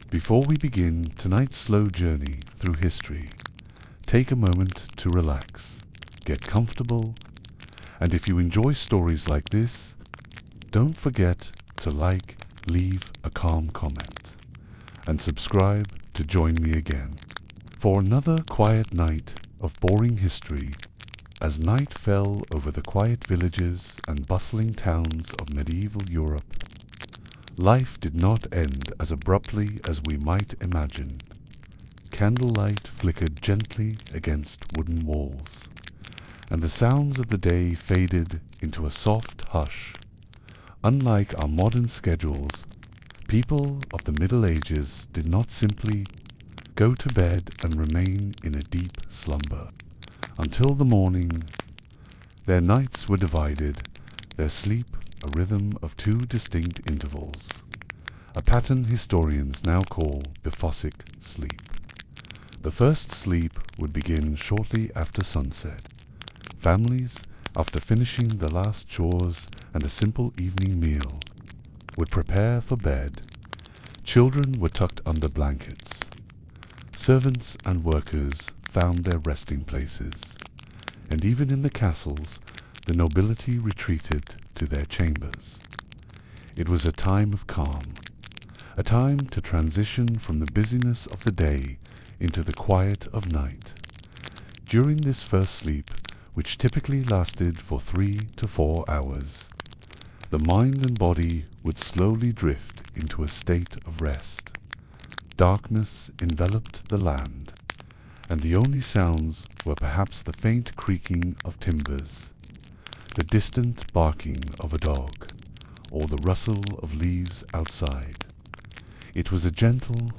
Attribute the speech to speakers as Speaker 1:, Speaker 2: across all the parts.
Speaker 1: Before we begin tonight's slow journey through history, take a moment to relax, get comfortable, and if you enjoy stories like this, don't forget to like, leave a calm comment, and subscribe to join me again for another quiet night of boring history as night fell over the quiet villages and bustling towns of medieval Europe. Life did not end as abruptly as we might imagine. Candlelight flickered gently against wooden walls, and the sounds of the day faded into a soft hush. Unlike our modern schedules, people of the Middle Ages did not simply go to bed and remain in a deep slumber. Until the morning, their nights were divided, their sleep a rhythm of two distinct intervals, a pattern historians now call Biphasic sleep. The first sleep would begin shortly after sunset. Families, after finishing the last chores and a simple evening meal, would prepare for bed. Children were tucked under blankets. Servants and workers found their resting places, and even in the castles, the nobility retreated to their chambers. It was a time of calm, a time to transition from the busyness of the day into the quiet of night. During this first sleep, which typically lasted for 3 to 4 hours, the mind and body would slowly drift into a state of rest. Darkness enveloped the land, and the only sounds were perhaps the faint creaking of timbers, the distant barking of a dog, or the rustle of leaves outside. It was a gentle,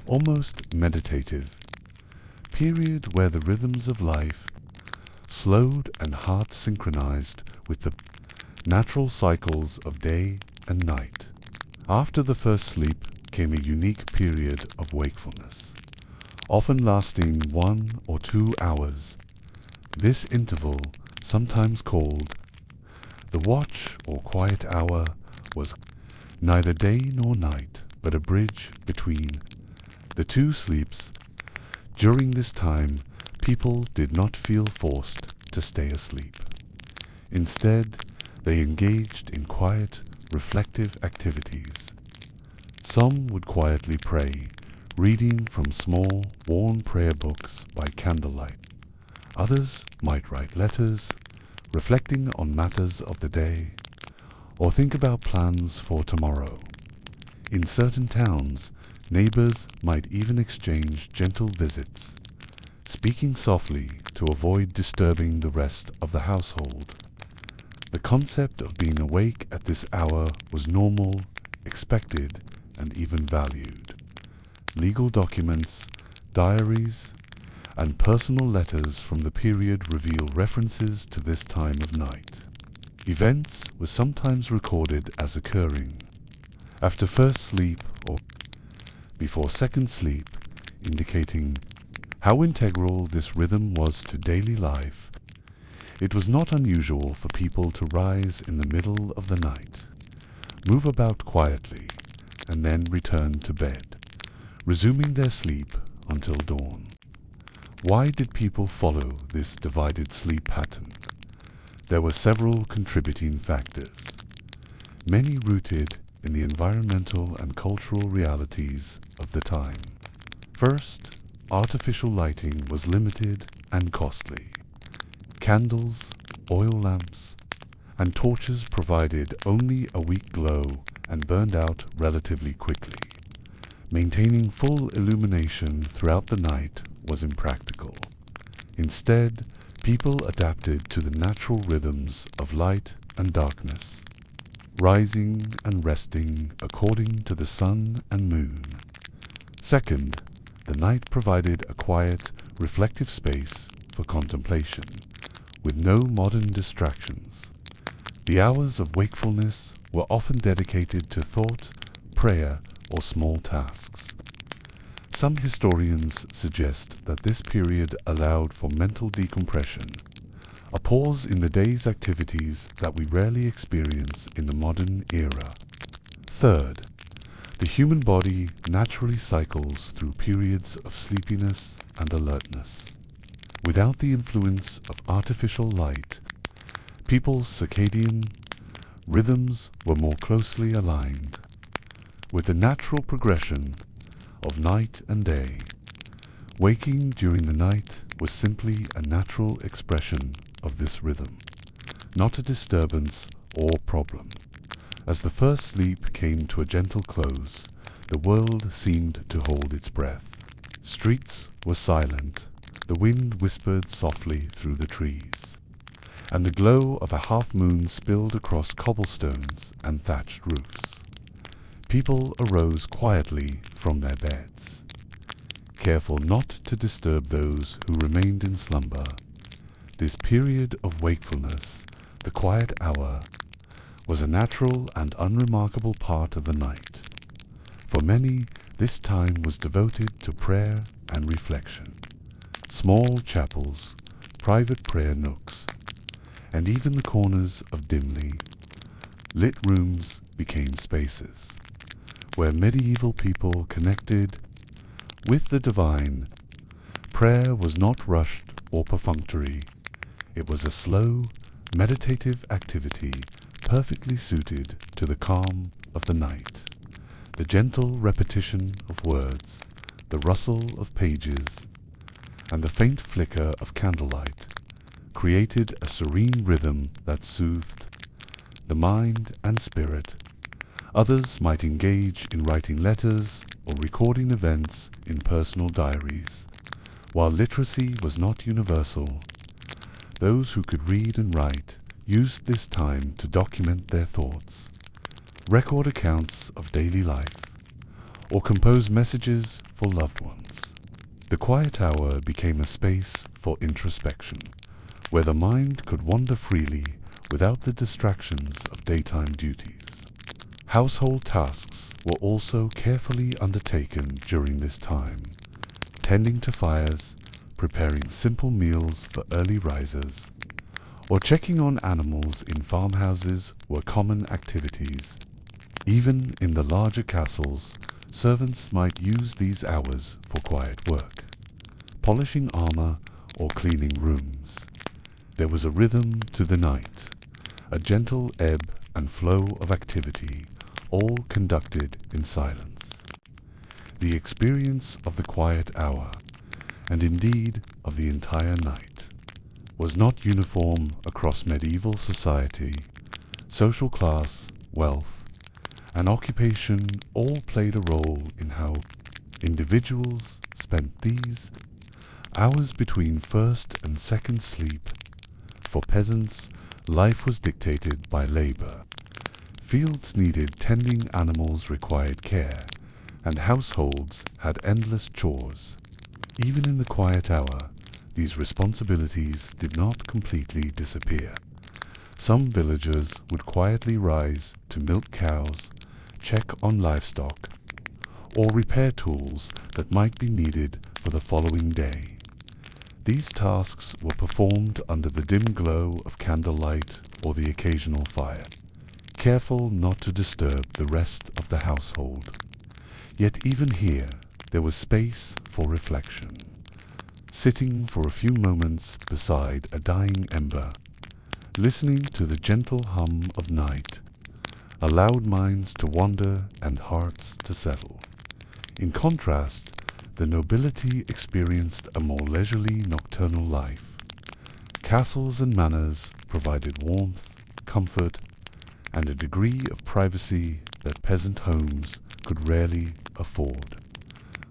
Speaker 1: almost meditative period where the rhythms of life slowed and heart synchronized with the natural cycles of day and night. After the first sleep came a unique period of wakefulness, often lasting 1 or 2 hours. This interval, sometimes called the watch or quiet hour, was neither day nor night, but a bridge between the two sleeps. During this time, people did not feel forced to stay asleep. Instead, they engaged in quiet, reflective activities. Some would quietly pray, reading from small, worn prayer books by candlelight. Others might write letters, reflecting on matters of the day, or think about plans for tomorrow. In certain towns, neighbors might even exchange gentle visits, speaking softly to avoid disturbing the rest of the household. The concept of being awake at this hour was normal, expected, and even valued. Legal documents, diaries, and personal letters from the period reveal references to this time of night. Events were sometimes recorded as occurring after first sleep or before second sleep, indicating how integral this rhythm was to daily life. It was not unusual for people to rise in the middle of the night, move about quietly, and then return to bed, resuming their sleep until dawn. Why did people follow this divided sleep pattern? There were several contributing factors, many rooted in the environmental and cultural realities of the time. First, artificial lighting was limited and costly. Candles, oil lamps, and torches provided only a weak glow and burned out relatively quickly. Maintaining full illumination throughout the night was impractical. Instead, people adapted to the natural rhythms of light and darkness, rising and resting according to the sun and moon. Second, the night provided a quiet, reflective space for contemplation, with no modern distractions. The hours of wakefulness were often dedicated to thought, prayer, or small tasks. Some historians suggest that this period allowed for mental decompression, a pause in the day's activities that we rarely experience in the modern era. Third, The human body naturally cycles through periods of sleepiness and alertness. Without the influence of artificial light, people's circadian rhythms were more closely aligned with the natural progression of night and day. Waking during the night was simply a natural expression of this rhythm, not a disturbance or problem. As the first sleep came to a gentle close, the world seemed to hold its breath. Streets were silent, the wind whispered softly through the trees, and the glow of a half-moon spilled across cobblestones and thatched roofs. People arose quietly from their beds, careful not to disturb those who remained in slumber. This period of wakefulness, the quiet hour, was a natural and unremarkable part of the night. For many, this time was devoted to prayer and reflection. Small chapels, private prayer nooks, and even the corners of dimly lit rooms became spaces where medieval people connected with the divine. Prayer was not rushed or perfunctory. It was a slow, meditative activity perfectly suited to the calm of the night. The gentle repetition of words, the rustle of pages, and the faint flicker of candlelight created a serene rhythm that soothed the mind and spirit. Others might engage in writing letters or recording events in personal diaries. While literacy was not universal, those who could read and write used this time to document their thoughts, record accounts of daily life, or compose messages for loved ones. The quiet hour became a space for introspection, where the mind could wander freely without the distractions of daytime duties. Household tasks were also carefully undertaken during this time. Tending to fires, preparing simple meals for early risers, or checking on animals in farmhouses were common activities. Even in the larger castles, servants might use these hours for quiet work, polishing armor or cleaning rooms. There was a rhythm to the night, a gentle ebb and flow of activity, all conducted in silence. The experience of the quiet hour, and indeed of the entire night, was not uniform across medieval society. Social class, wealth, and occupation all played a role in how individuals spent these hours between first and second sleep. For peasants, life was dictated by labor. Fields needed tending, animals required care, and households had endless chores. Even in the quiet hour, these responsibilities did not completely disappear. Some villagers would quietly rise to milk cows, check on livestock, or repair tools that might be needed for the following day. These tasks were performed under the dim glow of candlelight or the occasional fire, careful not to disturb the rest of the household. Yet even here there was space for reflection. Sitting for a few moments beside a dying ember, listening to the gentle hum of night, allowed minds to wander and hearts to settle. In contrast, the nobility experienced a more leisurely nocturnal life. Castles and manors provided warmth, comfort, and a degree of privacy that peasant homes could rarely afford.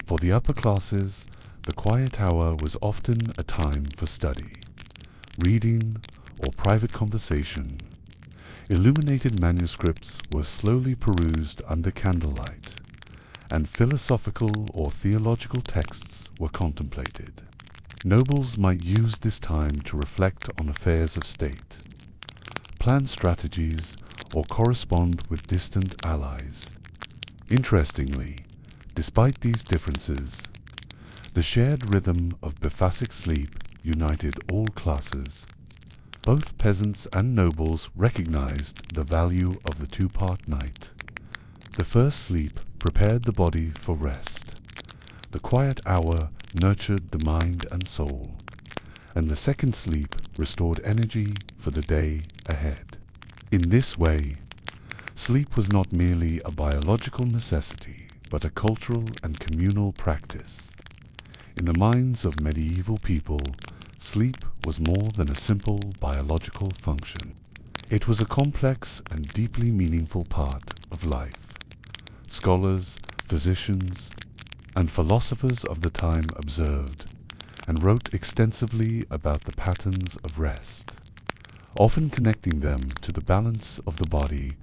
Speaker 1: For the upper classes, the quiet hour was often a time for study, reading, or private conversation. Illuminated manuscripts were slowly perused under candlelight, and philosophical or theological texts were contemplated. Nobles might use this time to reflect on affairs of state, plan strategies, or correspond with distant allies. Interestingly, despite these differences, the shared rhythm of Biphasic sleep united all classes. Both peasants and nobles recognized the value of the two-part night. The first sleep prepared the body for rest. The quiet hour nurtured the mind and soul, and the second sleep restored energy for the day ahead. In this way, sleep was not merely a biological necessity, but a cultural and communal practice. In the minds of medieval people, sleep was more than a simple biological function. It was a complex and deeply meaningful part of life. Scholars, physicians, and philosophers of the time observed and wrote extensively about the patterns of rest, often connecting them to the balance of the body,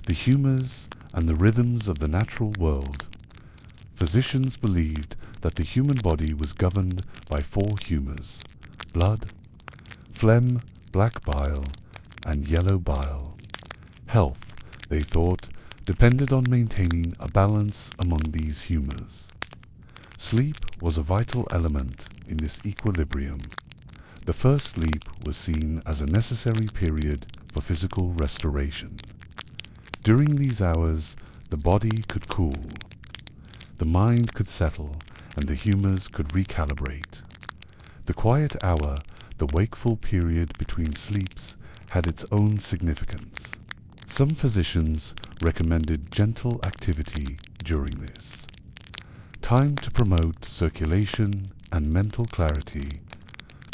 Speaker 1: the humors, and the rhythms of the natural world. Physicians believed that the human body was governed by four humors: blood, phlegm, black bile, and yellow bile. Health, they thought, depended on maintaining a balance among these humors. Sleep was a vital element in this equilibrium. The first sleep was seen as a necessary period for physical restoration. During these hours, the body could cool, the mind could settle, and the humors could recalibrate. The quiet hour, the wakeful period between sleeps, had its own significance. Some physicians recommended gentle activity during this time to promote circulation and mental clarity.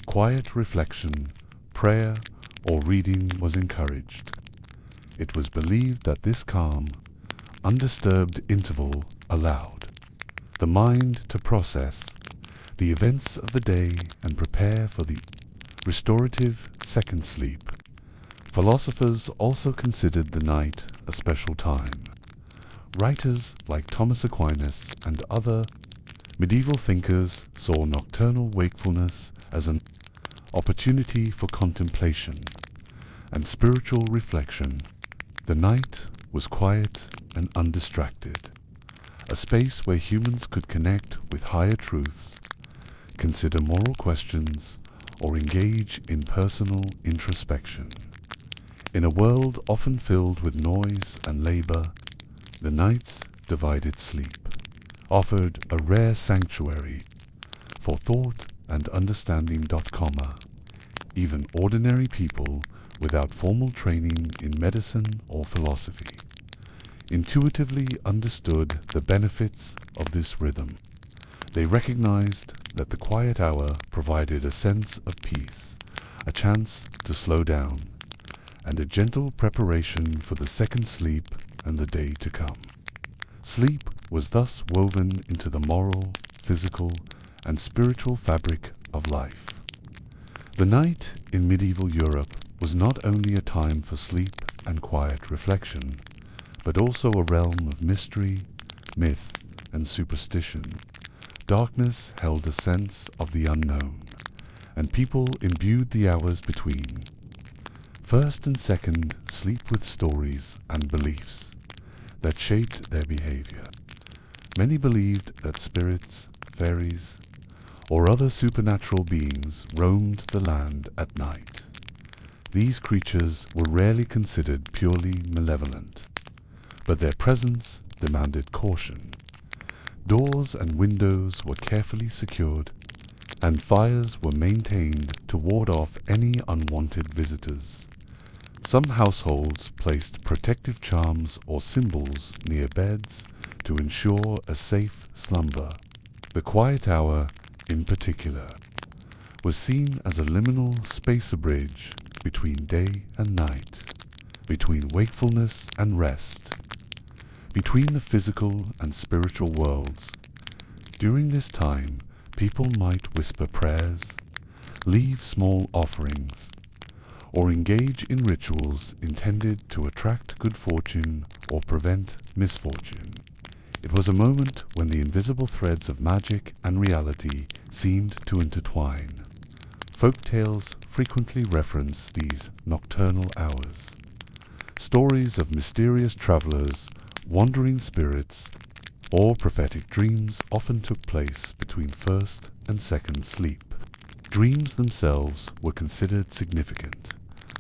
Speaker 1: Quiet reflection, prayer, or reading was encouraged. It was believed that this calm, undisturbed interval allowed the mind to process the events of the day and prepare for the restorative second sleep. Philosophers also considered the night a special time. Writers like Thomas Aquinas and other medieval thinkers saw nocturnal wakefulness as an opportunity for contemplation and spiritual reflection. The night was quiet and undistracted, a space where humans could connect with higher truths, consider moral questions, or engage in personal introspection. In a world often filled with noise and labor, the night's divided sleep offered a rare sanctuary for thought and understanding. Even ordinary people without formal training in medicine or philosophy intuitively understood the benefits of this rhythm. They recognized that the quiet hour provided a sense of peace, a chance to slow down, and a gentle preparation for the second sleep and the day to come. Sleep was thus woven into the moral, physical, and spiritual fabric of life. The night in medieval Europe was not only a time for sleep and quiet reflection, but also a realm of mystery, myth, and superstition. Darkness held a sense of the unknown, and people imbued the hours between first and second sleep with stories and beliefs that shaped their behavior. Many believed that spirits, fairies, or other supernatural beings roamed the land at night. These creatures were rarely considered purely malevolent, but their presence demanded caution. Doors and windows were carefully secured, and fires were maintained to ward off any unwanted visitors. Some households placed protective charms or symbols near beds to ensure a safe slumber. The quiet hour, in particular, was seen as a liminal spacer bridge between day and night, between wakefulness and rest, between the physical and spiritual worlds. During this time, people might whisper prayers, leave small offerings, or engage in rituals intended to attract good fortune or prevent misfortune. It was a moment when the invisible threads of magic and reality seemed to intertwine. Folk tales frequently reference these nocturnal hours. Stories of mysterious travelers, wandering spirits, or prophetic dreams often took place between first and second sleep. Dreams themselves were considered significant,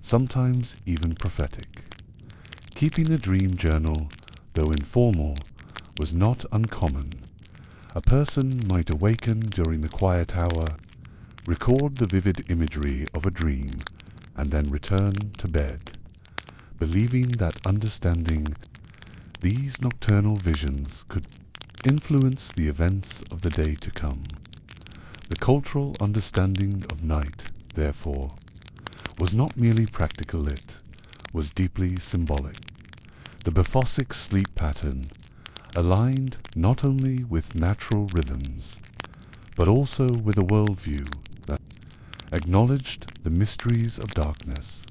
Speaker 1: sometimes even prophetic. Keeping a dream journal though informal, was not uncommon. A person might awaken during the quiet hour, record the vivid imagery of a dream, and then return to bed, believing that understanding these nocturnal visions could influence the events of the day to come. The cultural understanding of night, therefore, was not merely practical, it was deeply symbolic. The Bephosic sleep pattern aligned not only with natural rhythms, but also with a worldview that acknowledged the mysteries of darkness.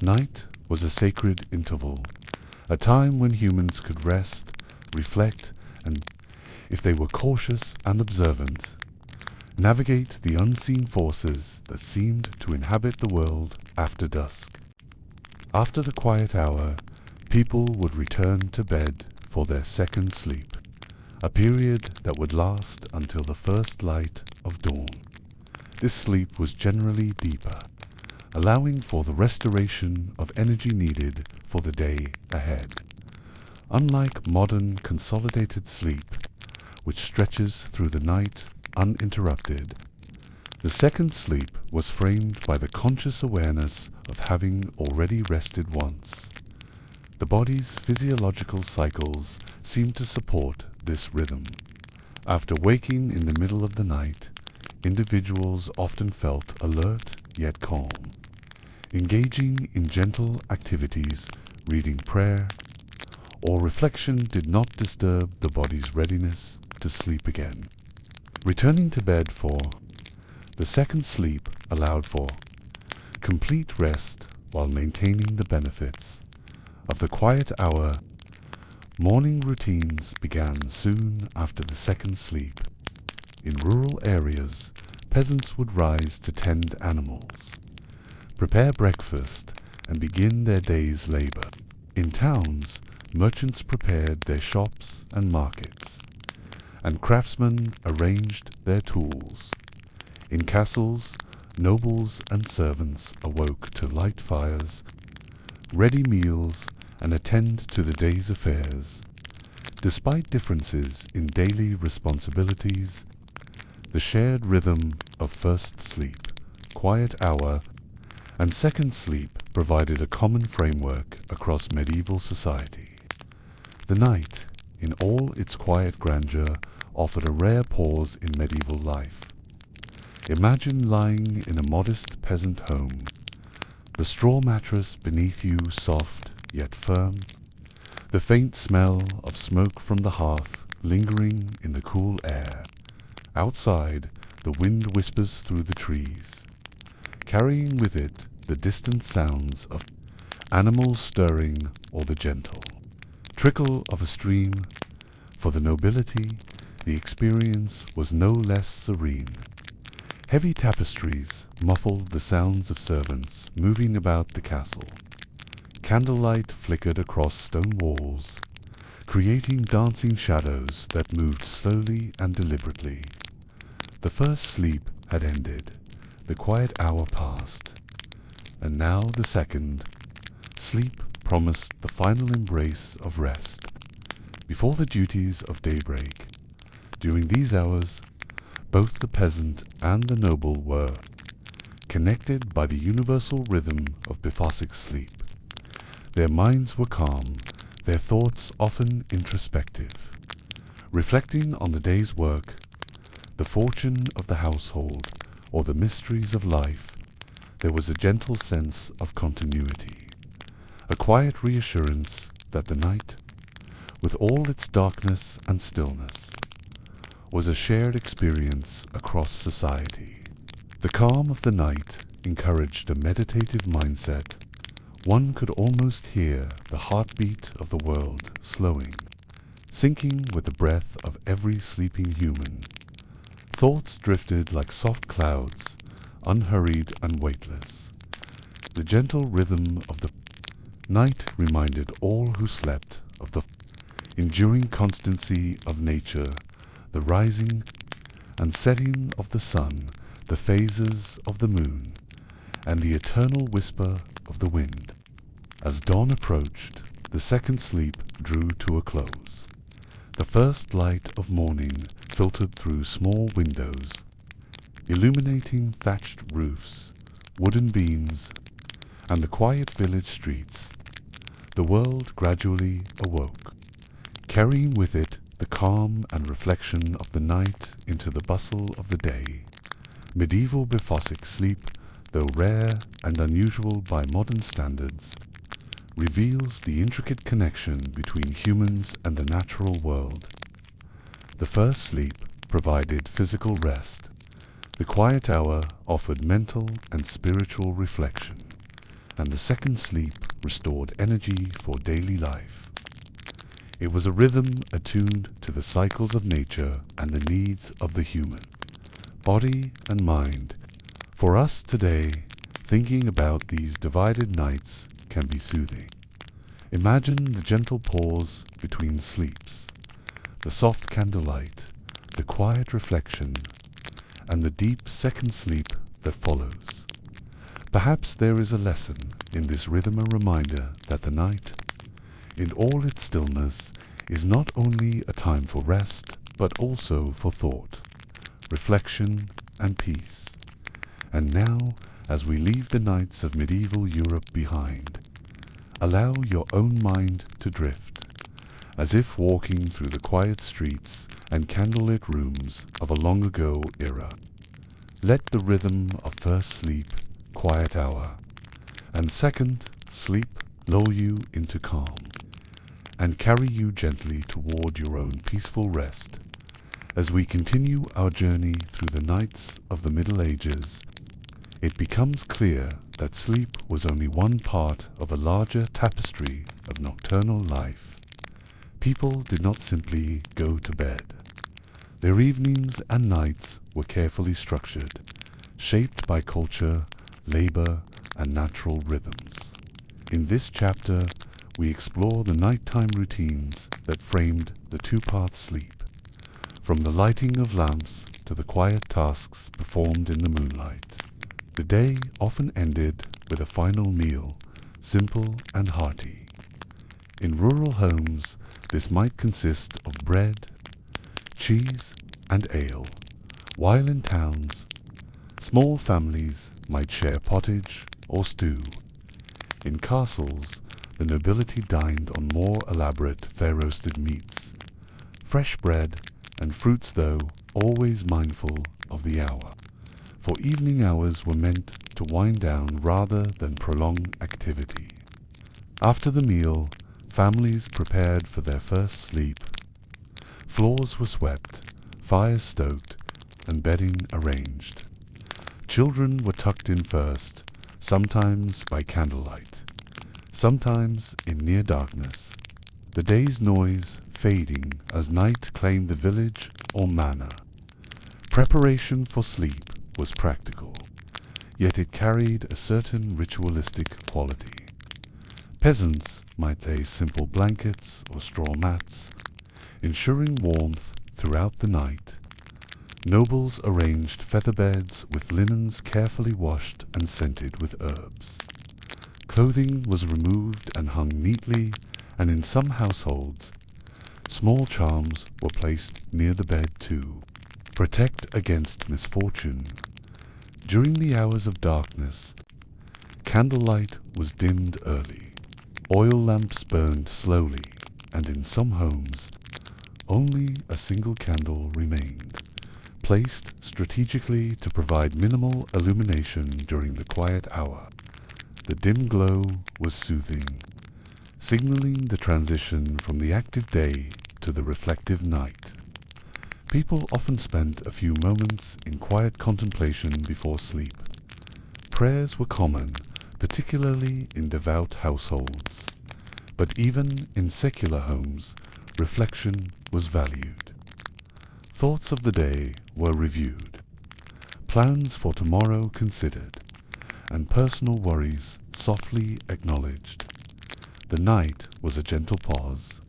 Speaker 1: Night was a sacred interval, a time when humans could rest, reflect, and, if they were cautious and observant, navigate the unseen forces that seemed to inhabit the world after dusk. After the quiet hour, people would return to bed for their second sleep, a period that would last until the first light of dawn. This sleep was generally deeper, allowing for the restoration of energy needed for the day ahead. Unlike modern consolidated sleep, which stretches through the night uninterrupted, the second sleep was framed by the conscious awareness of having already rested once. The body's physiological cycles seem to support this rhythm. After waking in the middle of the night, individuals often felt alert yet calm. Engaging in gentle activities, reading prayer, or reflection did not disturb the body's readiness to sleep again. Returning to bed for the second sleep allowed for complete rest while maintaining the benefits of the quiet hour. Morning routines began soon after the second sleep. In rural areas, peasants would rise to tend animals, prepare breakfast, and begin their day's labor. In towns, merchants prepared their shops and markets, and craftsmen arranged their tools. In castles, nobles and servants awoke to light fires, ready meals, and attend to the day's affairs. Despite differences in daily responsibilities, the shared rhythm of first sleep, quiet hour, and second sleep provided a common framework across medieval society. The night, in all its quiet grandeur, offered a rare pause in medieval life. Imagine lying in a modest peasant home, the straw mattress beneath you soft yet firm, the faint smell of smoke from the hearth lingering in the cool air. Outside, the wind whispers through the trees, carrying with it the distant sounds of animals stirring or the gentle trickle of a stream. For the nobility, the experience was no less serene. Heavy tapestries muffled the sounds of servants moving about the castle. Candlelight flickered across stone walls, creating dancing shadows that moved slowly and deliberately. The first sleep had ended, the quiet hour passed, and now the second sleep promised the final embrace of rest before the duties of daybreak. During these hours, both the peasant and the noble were connected by the universal rhythm of Bephosic sleep. Their minds were calm, their thoughts often introspective. Reflecting on the day's work, the fortune of the household, or the mysteries of life, there was a gentle sense of continuity, a quiet reassurance that the night, with all its darkness and stillness, was a shared experience across society. The calm of the night encouraged a meditative mindset. One could almost hear the heartbeat of the world slowing, syncing with the breath of every sleeping human. Thoughts drifted like soft clouds, unhurried and weightless. The gentle rhythm of the night reminded all who slept of the enduring constancy of nature, the rising and setting of the sun, the phases of the moon, and the eternal whisper of the wind. As dawn approached, the second sleep drew to a close. The first light of morning filtered through small windows, illuminating thatched roofs, wooden beams, and the quiet village streets. The world gradually awoke, carrying with it the calm and reflection of the night into the bustle of the day. Medieval Bifosic sleep, though rare and unusual by modern standards, reveals the intricate connection between humans and the natural world. The first sleep provided physical rest. The quiet hour offered mental and spiritual reflection, and the second sleep restored energy for daily life. It was a rhythm attuned to the cycles of nature and the needs of the human body and mind. For us today, thinking about these divided nights can be soothing. Imagine the gentle pause between sleeps, the soft candlelight, the quiet reflection, and the deep second sleep that follows. Perhaps there is a lesson in this rhythm, a reminder that the night, in all its stillness, is not only a time for rest, but also for thought, reflection, and peace. And now, as we leave the nights of medieval Europe behind, allow your own mind to drift, as if walking through the quiet streets and candlelit rooms of a long ago era. Let the rhythm of first sleep, quiet hour, and second sleep lull you into calm, and carry you gently toward your own peaceful rest. As we continue our journey through the nights of the Middle Ages, it becomes clear that sleep was only one part of a larger tapestry of nocturnal life. People did not simply go to bed. Their evenings and nights were carefully structured, shaped by culture, labor, and natural rhythms. In this chapter, we explore the nighttime routines that framed the two-part sleep, from the lighting of lamps to the quiet tasks performed in the moonlight. The day often ended with a final meal, simple and hearty. In rural homes, this might consist of bread, cheese, and ale, while in towns, small families might share pottage or stew. In castles, the nobility dined on more elaborate fair-roasted meats, fresh bread, and fruits, though always mindful of the hour, for evening hours were meant to wind down rather than prolong activity. After the meal, families prepared for their first sleep. Floors were swept, fires stoked, and bedding arranged. Children were tucked in first, sometimes by candlelight, sometimes in near darkness, the day's noise fading as night claimed the village or manor. Preparation for sleep was practical, yet it carried a certain ritualistic quality. Peasants might lay simple blankets or straw mats, ensuring warmth throughout the night. Nobles arranged feather beds with linens carefully washed and scented with herbs. Clothing was removed and hung neatly, and in some households, small charms were placed near the bed to protect against misfortune. During the hours of darkness, candlelight was dimmed early. Oil lamps burned slowly, and in some homes, only a single candle remained, placed strategically to provide minimal illumination during the quiet hour. The dim glow was soothing, signaling the transition from the active day to the reflective night. People often spent a few moments in quiet contemplation before sleep. Prayers were common, particularly in devout households. But even in secular homes, reflection was valued. Thoughts of the day were reviewed, plans for tomorrow considered, and personal worries softly acknowledged. The night was a gentle pause,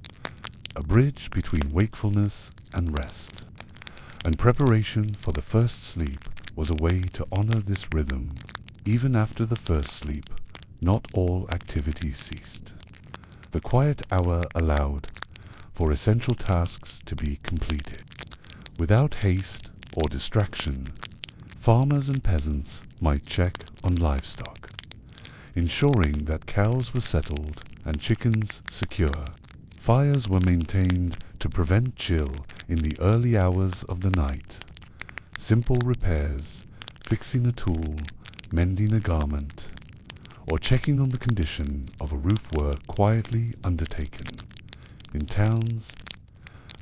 Speaker 1: a bridge between wakefulness and rest, and preparation for the first sleep was a way to honor this rhythm. Even after the first sleep, not all activity ceased. The quiet hour allowed for essential tasks to be completed. Without haste or distraction, farmers and peasants might check on livestock, ensuring that cows were settled and chickens secure. Fires were maintained to prevent chill in the early hours of the night. Simple repairs, fixing a tool, mending a garment, or checking on the condition of a roof were quietly undertaken. In towns,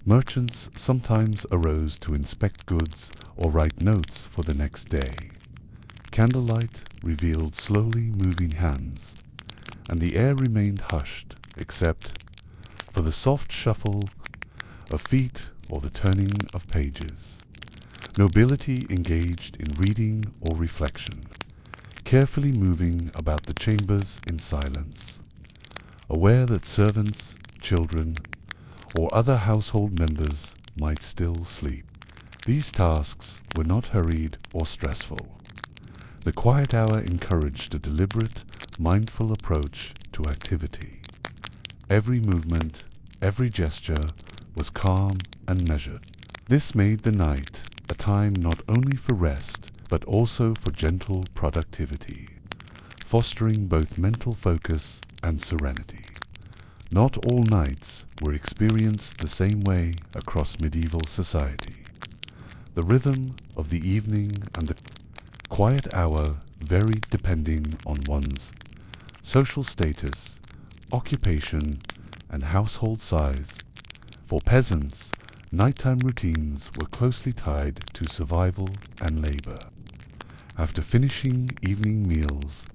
Speaker 1: merchants sometimes arose to inspect goods or write notes for the next day. Candlelight revealed slowly moving hands, and the air remained hushed except for the soft shuffle of feet or the turning of pages. Nobility engaged in reading or reflection, carefully moving about the chambers in silence, aware that servants, children, or other household members might still sleep. These tasks were not hurried or stressful. The quiet hour encouraged a deliberate, mindful approach to activity. Every movement, every gesture was calm and measured. This made the night a time not only for rest, but also for gentle productivity, fostering both mental focus and serenity. Not all nights were experienced the same way across medieval society. The rhythm of the evening and the quiet hour varied depending on one's social status, occupation, and household size. For peasants, nighttime routines were closely tied to survival and labor. After finishing evening meals,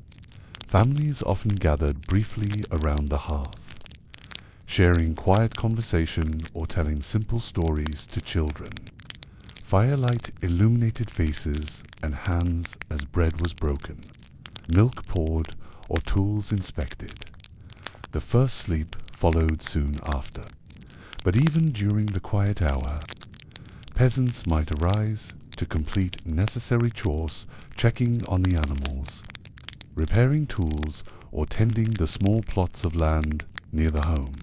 Speaker 1: families often gathered briefly around the hearth, sharing quiet conversation or telling simple stories to children. Firelight illuminated faces and hands as bread was broken, milk poured, or tools inspected. The first sleep followed soon after. But even during the quiet hour, peasants might arise to complete necessary chores, checking on the animals, repairing tools, or tending the small plots of land near the home.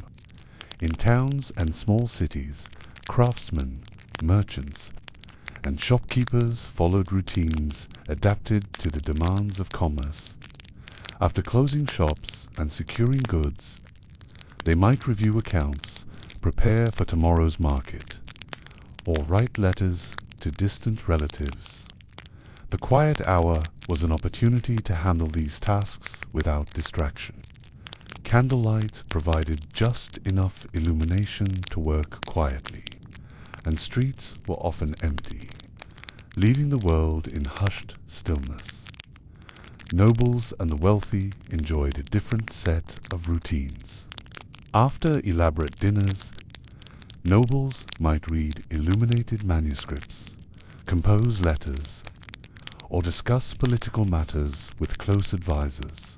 Speaker 1: In towns and small cities, craftsmen, merchants, and shopkeepers followed routines adapted to the demands of commerce. After closing shops and securing goods, they might review accounts, prepare for tomorrow's market, or write letters to distant relatives. The quiet hour was an opportunity to handle these tasks without distraction. Candlelight provided just enough illumination to work quietly, and streets were often empty, leaving the world in hushed stillness. Nobles and the wealthy enjoyed a different set of routines. After elaborate dinners, nobles might read illuminated manuscripts, compose letters, or discuss political matters with close advisors.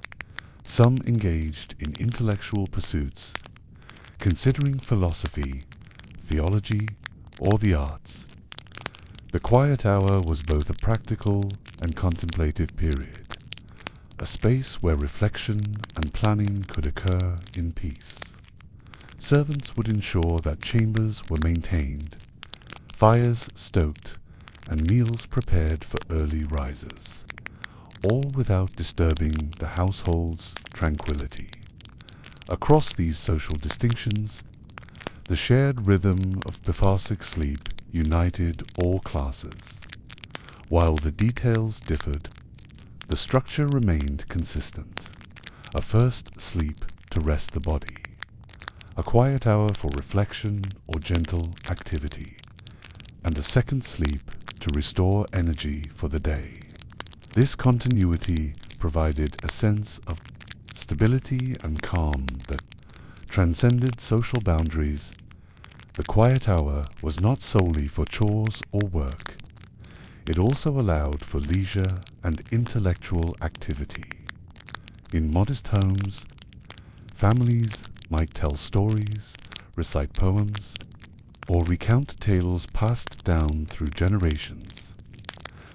Speaker 1: Some engaged in intellectual pursuits, considering philosophy, theology, or the arts. The quiet hour was both a practical and contemplative period, a space where reflection and planning could occur in peace. Servants would ensure that chambers were maintained, fires stoked, and meals prepared for early risers, all without disturbing the household's tranquility. Across these social distinctions, the shared rhythm of cathartic sleep united all classes. While the details differed, the structure remained consistent. A first sleep to rest the body, a quiet hour for reflection or gentle activity, and a second sleep to restore energy for the day. This continuity provided a sense of stability and calm that transcended social boundaries. The quiet hour was not solely for chores or work. It also allowed for leisure and intellectual activity. In modest homes, families might tell stories, recite poems, or recount tales passed down through generations.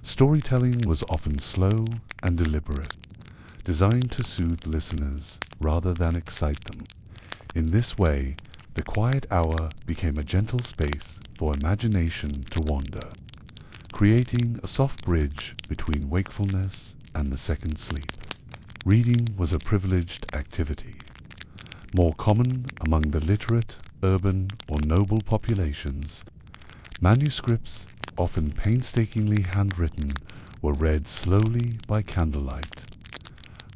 Speaker 1: Storytelling was often slow and deliberate, designed to soothe listeners rather than excite them. In this way, the quiet hour became a gentle space for imagination to wander, creating a soft bridge between wakefulness and the second sleep. Reading was a privileged activity, more common among the literate, urban, or noble populations. Manuscripts, often painstakingly handwritten, were read slowly by candlelight.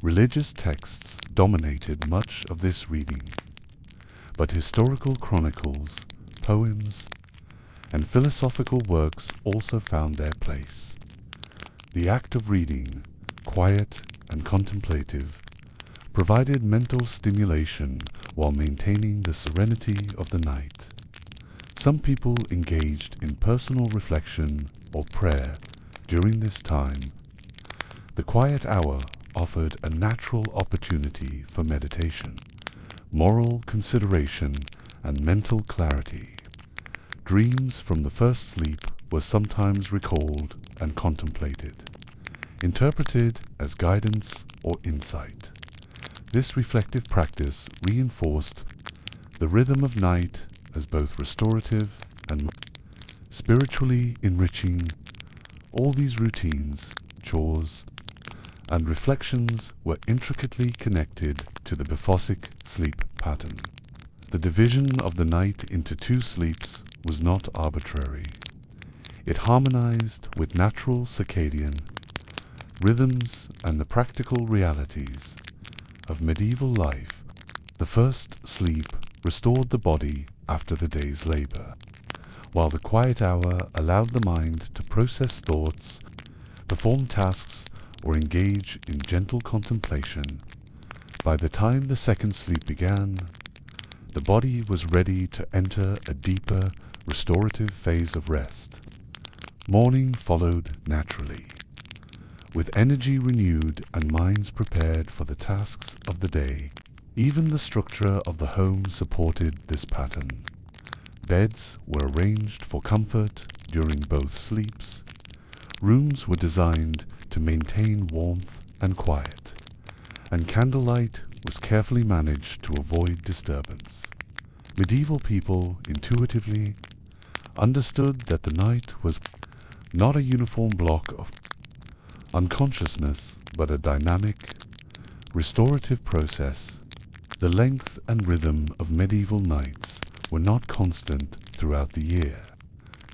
Speaker 1: Religious texts dominated much of this reading, but historical chronicles, poems, and philosophical works also found their place. The act of reading, quiet and contemplative, provided mental stimulation while maintaining the serenity of the night. Some people engaged in personal reflection or prayer during this time. The quiet hour offered a natural opportunity for meditation, moral consideration, and mental clarity. Dreams from the first sleep were sometimes recalled and contemplated, interpreted as guidance or insight. This reflective practice reinforced the rhythm of night as both restorative and spiritually enriching. All these routines, chores, and reflections were intricately connected to the Befosic sleep pattern. The division of the night into two sleeps was not arbitrary. It harmonized with natural circadian rhythms and the practical realities of medieval life. The first sleep restored the body after the day's labor, while the quiet hour allowed the mind to process thoughts, perform tasks, or engage in gentle contemplation. By the time the second sleep began, the body was ready to enter a deeper, restorative phase of rest. Morning followed naturally, with energy renewed and minds prepared for the tasks of the day. Even the structure of the home supported this pattern. Beds were arranged for comfort during both sleeps. Rooms were designed to maintain warmth and quiet, and candlelight was carefully managed to avoid disturbance. Medieval people intuitively understood that the night was not a uniform block of unconsciousness, but a dynamic, restorative process. The length and rhythm of medieval nights were not constant throughout the year.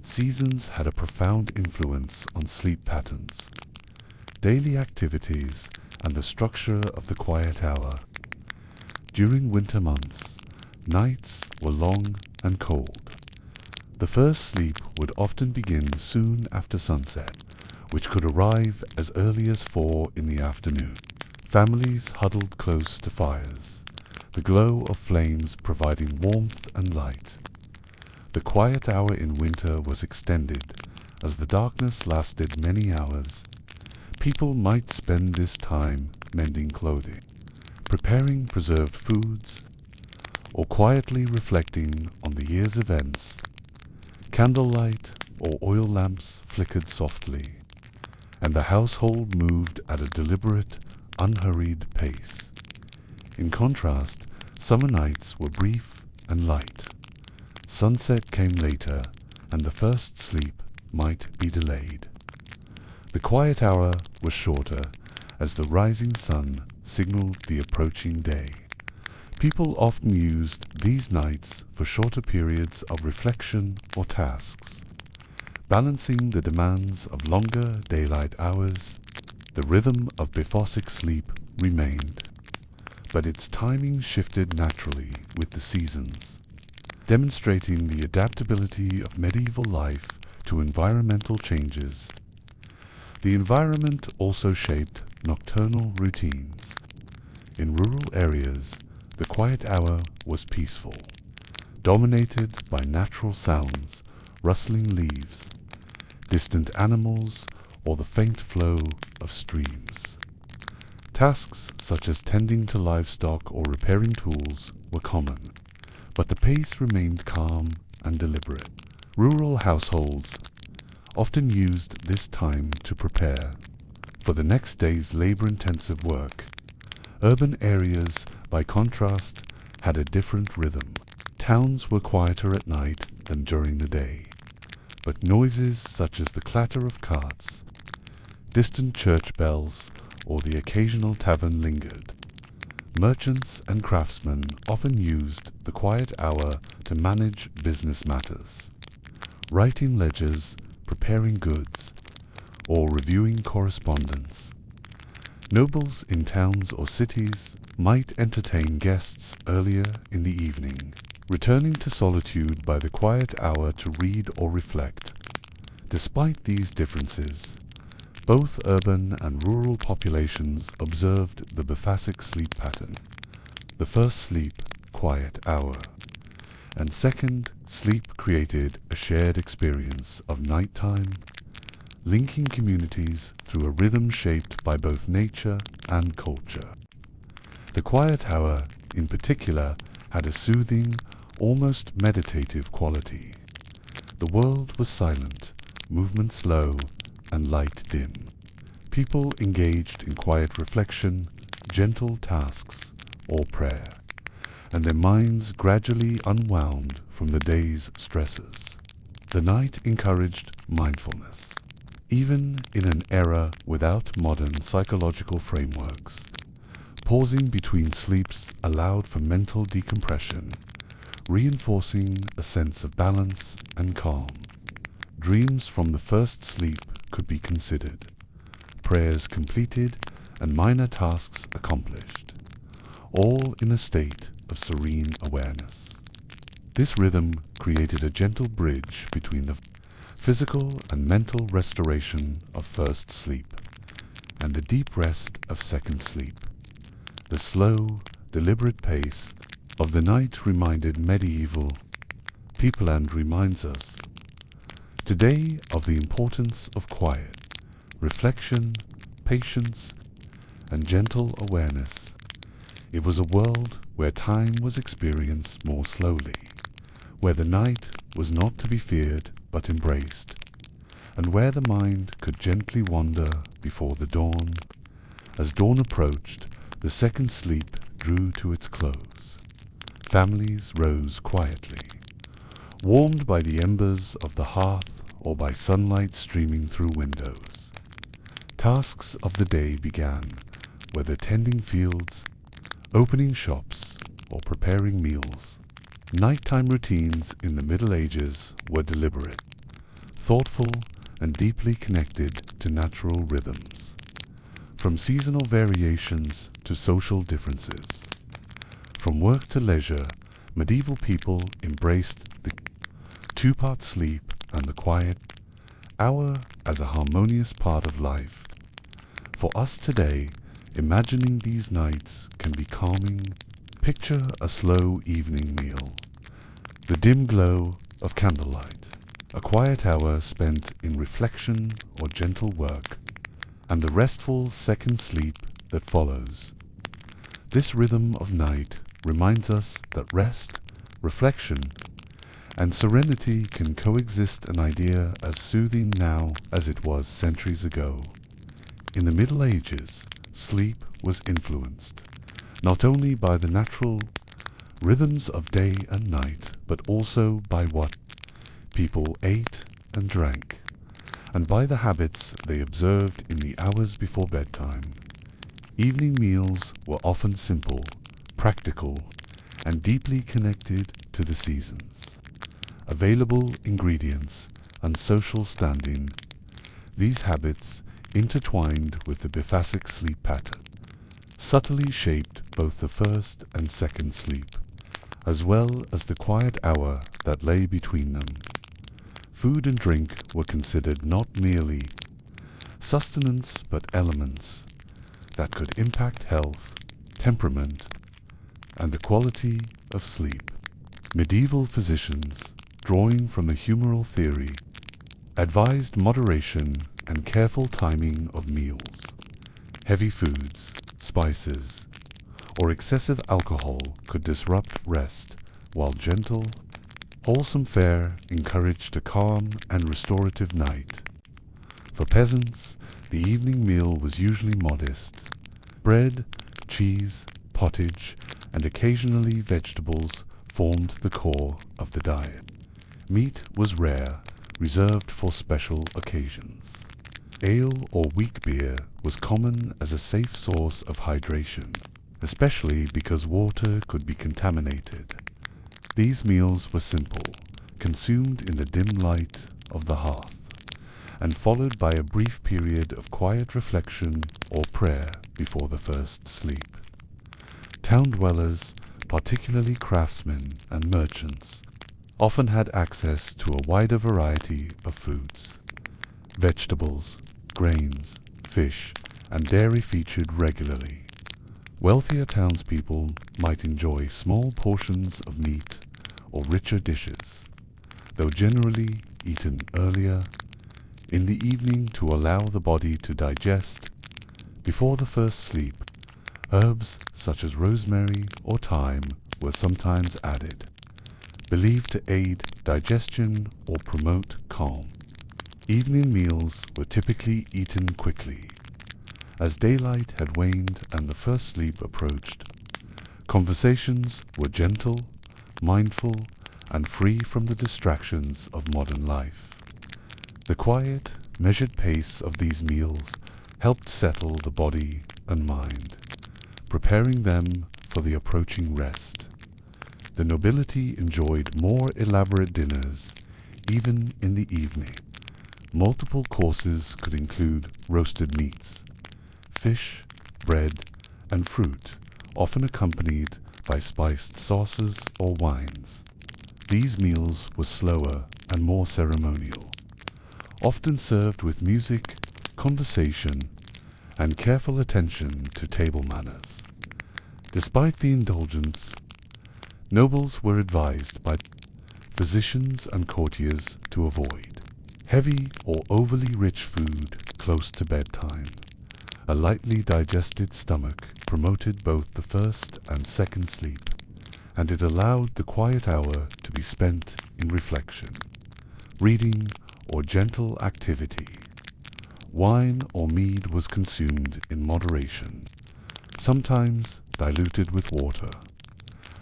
Speaker 1: Seasons had a profound influence on sleep patterns, daily activities, and the structure of the quiet hour. During winter months, nights were long and cold. The first sleep would often begin soon after sunset, which could arrive as early as 4 in the afternoon. Families huddled close to fires, the glow of flames providing warmth and light. The quiet hour in winter was extended, as the darkness lasted many hours. People might spend this time mending clothing, preparing preserved foods, or quietly reflecting on the year's events. Candlelight or oil lamps flickered softly, and the household moved at a deliberate, unhurried pace. In contrast, summer nights were brief and light. Sunset came later, and the first sleep might be delayed. The quiet hour was shorter, as the rising sun signaled the approaching day. People often used these nights for shorter periods of reflection or tasks. Balancing the demands of longer daylight hours, the rhythm of Befosic sleep remained, but its timing shifted naturally with the seasons, demonstrating the adaptability of medieval life to environmental changes. The environment also shaped nocturnal routines. In rural areas, the quiet hour was peaceful, dominated by natural sounds, rustling leaves, distant animals, or the faint flow of streams. Tasks such as tending to livestock or repairing tools were common, but the pace remained calm and deliberate. Rural households often used this time to prepare for the next day's labor-intensive work. Urban areas, by contrast, had a different rhythm. Towns were quieter at night than during the day, but noises such as the clatter of carts, distant church bells, or the occasional tavern lingered. Merchants and craftsmen often used the quiet hour to manage business matters, writing ledgers, preparing goods, or reviewing correspondence. Nobles in towns or cities might entertain guests earlier in the evening, returning to solitude by the quiet hour to read or reflect. Despite these differences, both urban and rural populations observed the biphasic sleep pattern. The first sleep, quiet hour, and second, sleep created a shared experience of nighttime, linking communities through a rhythm shaped by both nature and culture. The quiet hour, in particular, had a soothing, almost meditative quality. The world was silent, movement slow, and light dim. People engaged in quiet reflection, gentle tasks, or prayer, and their minds gradually unwound from the day's stresses. The night encouraged mindfulness. Even in an era without modern psychological frameworks, pausing between sleeps allowed for mental decompression, reinforcing a sense of balance and calm. Dreams from the first sleep could be considered, prayers completed, and minor tasks accomplished, all in a state of serene awareness. This rhythm created a gentle bridge between the physical and mental restoration of first sleep and the deep rest of second sleep. The slow, deliberate pace of the night reminded medieval people and reminds us today of the importance of quiet, reflection, patience, and gentle awareness. It was a world where time was experienced more slowly, where the night was not to be feared but embraced, and where the mind could gently wander before the dawn. As dawn approached, the second sleep drew to its close. Families rose quietly, warmed by the embers of the hearth or by sunlight streaming through windows. Tasks of the day began, whether tending fields, opening shops, or preparing meals. Nighttime routines in the Middle Ages were deliberate, thoughtful, and deeply connected to natural rhythms, from seasonal variations to social differences. From work to leisure, medieval people embraced the two-part sleep and the quiet hour as a harmonious part of life. For us today, imagining these nights can be calming. Picture a slow evening meal, the dim glow of candlelight, a quiet hour spent in reflection or gentle work, and the restful second sleep that follows. This rhythm of night reminds us that rest, reflection, and serenity can coexist, an idea as soothing now as it was centuries ago. In the Middle Ages, sleep was influenced not only by the natural rhythms of day and night, but also by what people ate and drank, and by the habits they observed in the hours before bedtime. Evening meals were often simple, practical, and deeply connected to the seasons. Available ingredients and social standing, these habits intertwined with the biphasic sleep pattern, subtly shaped both the first and second sleep, as well as the quiet hour that lay between them. Food and drink were considered not merely sustenance but elements that could impact health, temperament, and the quality of sleep. Medieval physicians, drawing from the humoral theory, advised moderation and careful timing of meals. Heavy foods, spices, or excessive alcohol could disrupt rest, while gentle, wholesome fare encouraged a calm and restorative night. For peasants, the evening meal was usually modest. Bread, cheese, pottage, and occasionally vegetables formed the core of the diet. Meat was rare, reserved for special occasions. Ale or weak beer was common as a safe source of hydration, especially because water could be contaminated. These meals were simple, consumed in the dim light of the hearth, and followed by a brief period of quiet reflection or prayer before the first sleep. Town dwellers, particularly craftsmen and merchants, often had access to a wider variety of foods. Vegetables, grains, fish, and dairy featured regularly. Wealthier townspeople might enjoy small portions of meat or richer dishes, though generally eaten earlier, in the evening to allow the body to digest. Before the first sleep, herbs such as rosemary or thyme were sometimes added, believed to aid digestion or promote calm. Evening meals were typically eaten quickly. As daylight had waned and the first sleep approached, conversations were gentle, mindful, and free from the distractions of modern life. The quiet, measured pace of these meals helped settle the body and mind, preparing them for the approaching rest. The nobility enjoyed more elaborate dinners, even in the evening. Multiple courses could include roasted meats, fish, bread, and fruit, often accompanied by spiced sauces or wines. These meals were slower and more ceremonial, often served with music, conversation, and careful attention to table manners. Despite the indulgence, nobles were advised by physicians and courtiers to avoid heavy or overly rich food close to bedtime. A lightly digested stomach promoted both the first and second sleep, and it allowed the quiet hour to be spent in reflection, reading, or gentle activity. Wine or mead was consumed in moderation, sometimes diluted with water,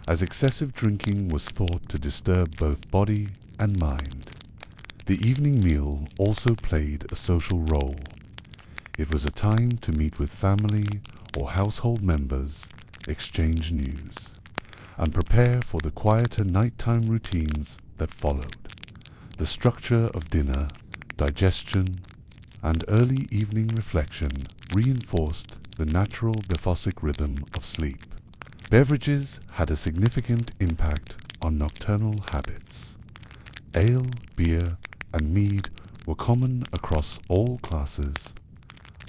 Speaker 1: as excessive drinking was thought to disturb both body and mind. The evening meal also played a social role. It was a time to meet with family or household members, exchange news, and prepare for the quieter nighttime routines that followed. The structure of dinner, digestion, and early evening reflection reinforced the natural Bephosic rhythm of sleep. Beverages had a significant impact on nocturnal habits. Ale, beer, and mead were common across all classes,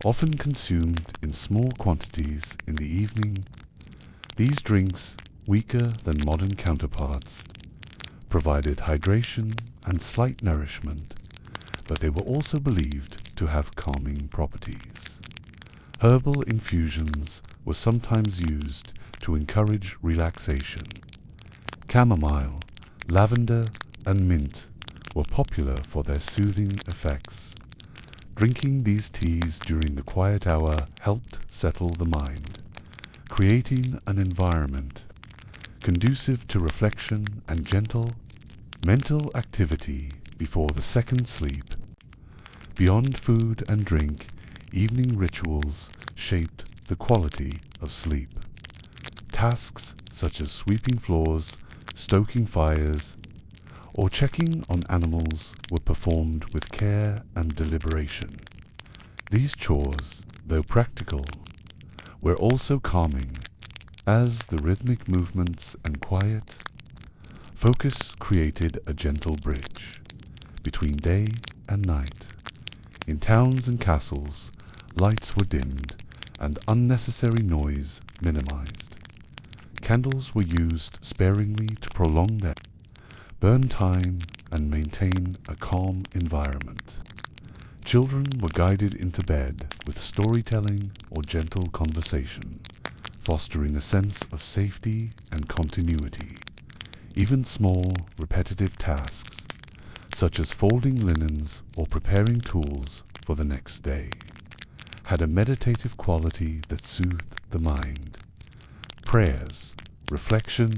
Speaker 1: often consumed in small quantities in the evening. These drinks, weaker than modern counterparts, provided hydration and slight nourishment, but they were also believed to have calming properties. Herbal infusions were sometimes used to encourage relaxation. Chamomile, lavender, and mint were popular for their soothing effects. Drinking these teas during the quiet hour helped settle the mind, creating an environment conducive to reflection and gentle mental activity before the second sleep. Beyond food and drink, evening rituals shaped the quality of sleep. Tasks such as sweeping floors, stoking fires, or checking on animals were performed with care and deliberation. These chores, though practical, were also calming, as the rhythmic movements and quiet focus created a gentle bridge between day and night. In towns and castles, lights were dimmed and unnecessary noise minimized. Candles were used sparingly to prolong their burn time and maintain a calm environment. Children were guided into bed with storytelling or gentle conversation, fostering a sense of safety and continuity. Even small, repetitive tasks, such as folding linens or preparing tools for the next day, had a meditative quality that soothed the mind. Prayers, reflection,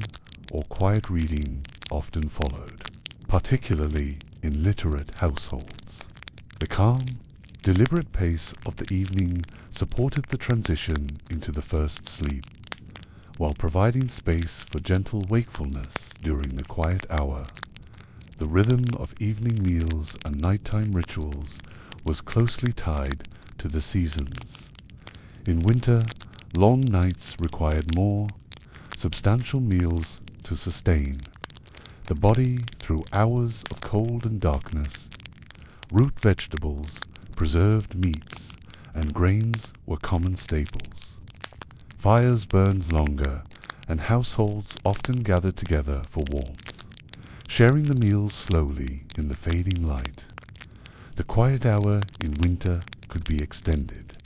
Speaker 1: or quiet reading often followed, particularly in literate households. The calm, deliberate pace of the evening supported the transition into the first sleep, while providing space for gentle wakefulness during the quiet hour. The rhythm of evening meals and nighttime rituals was closely tied to the seasons. In winter, long nights required more substantial meals to sustain the body through hours of cold and darkness. Root vegetables, preserved meats, and grains were common staples. Fires burned longer, and households often gathered together for warmth, sharing the meals slowly in the fading light. The quiet hour in winter could be extended.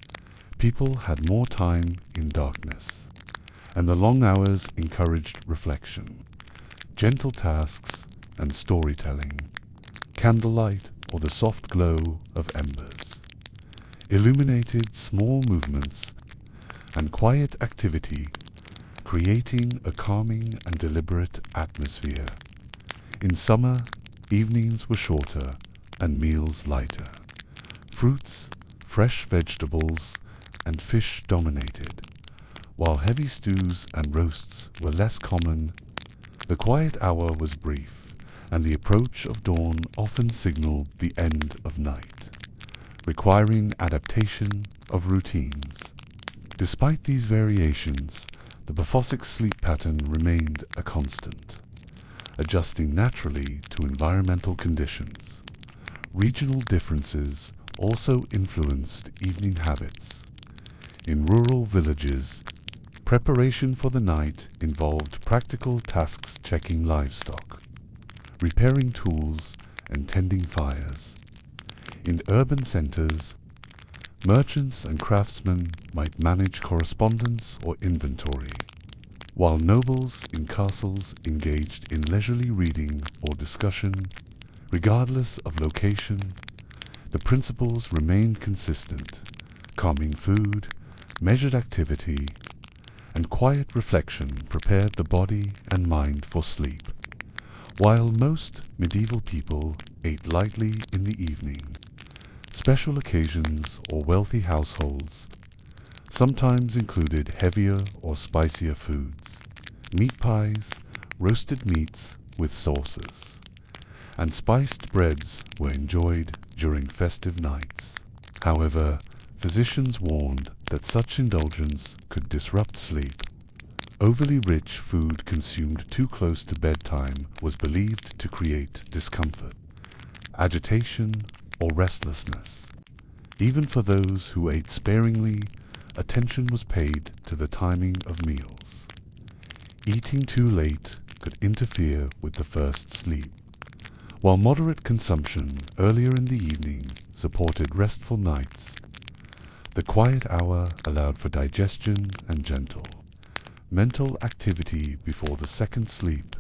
Speaker 1: People had more time in darkness, and the long hours encouraged reflection, gentle tasks, and storytelling. Candlelight, or the soft glow of embers, illuminated small movements and quiet activity, creating a calming and deliberate atmosphere. In summer, evenings were shorter and meals lighter. Fruits, fresh vegetables, and fish dominated, while heavy stews and roasts were less common. The quiet hour was brief, and the approach of dawn often signaled the end of night, requiring adaptation of routines. Despite these variations, the Befosik sleep pattern remained a constant, adjusting naturally to environmental conditions. Regional differences also influenced evening habits. In rural villages, preparation for the night involved practical tasks: checking livestock, repairing tools, and tending fires. In urban centers, merchants and craftsmen might manage correspondence or inventory, while nobles in castles engaged in leisurely reading or discussion. Regardless of location, the principles remained consistent: calming food, measured activity, and quiet reflection prepared the body and mind for sleep. While most medieval people ate lightly in the evening, special occasions or wealthy households sometimes included heavier or spicier foods, meat pies, roasted meats with sauces, and spiced breads were enjoyed during festive nights. However, physicians warned that such indulgence could disrupt sleep. Overly rich food consumed too close to bedtime was believed to create discomfort, agitation, or restlessness. Even for those who ate sparingly, attention was paid to the timing of meals. Eating too late could interfere with the first sleep, while moderate consumption earlier in the evening supported restful nights. The quiet hour allowed for digestion and gentle mental activity before the second sleep.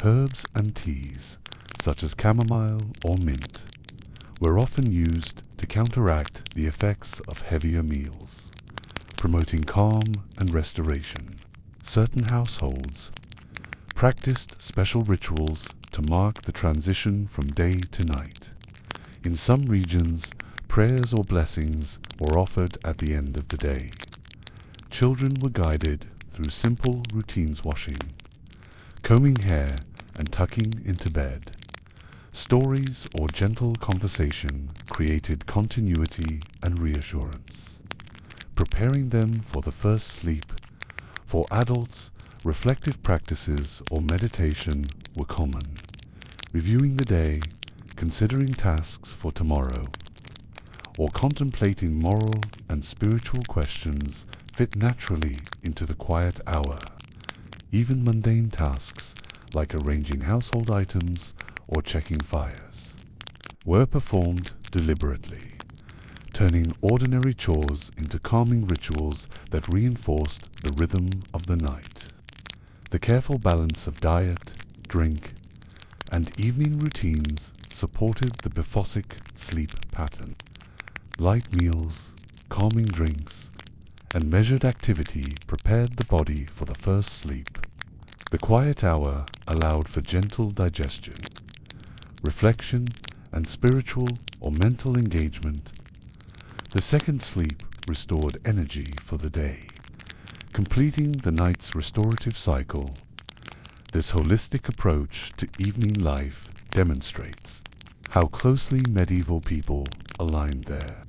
Speaker 1: Herbs and teas, such as chamomile or mint, were often used to counteract the effects of heavier meals, promoting calm and restoration. Certain households practiced special rituals to mark the transition from day to night. In some regions, prayers or blessings were offered at the end of the day. Children were guided through simple routines: washing, combing hair, and tucking into bed. Stories or gentle conversation created continuity and reassurance, preparing them for the first sleep. For adults, reflective practices or meditation were common, reviewing the day, considering tasks for tomorrow, or contemplating moral and spiritual questions fit naturally into the quiet hour. Even mundane tasks, like arranging household items or checking fires, were performed deliberately, turning ordinary chores into calming rituals that reinforced the rhythm of the night. The careful balance of diet, drink, and evening routines supported the Befosik sleep pattern. Light meals, calming drinks, and measured activity prepared the body for the first sleep. The quiet hour allowed for gentle digestion, reflection, and spiritual or mental engagement. The second sleep restored energy for the day, completing the night's restorative cycle. This holistic approach to evening life demonstrates how closely medieval people aligned their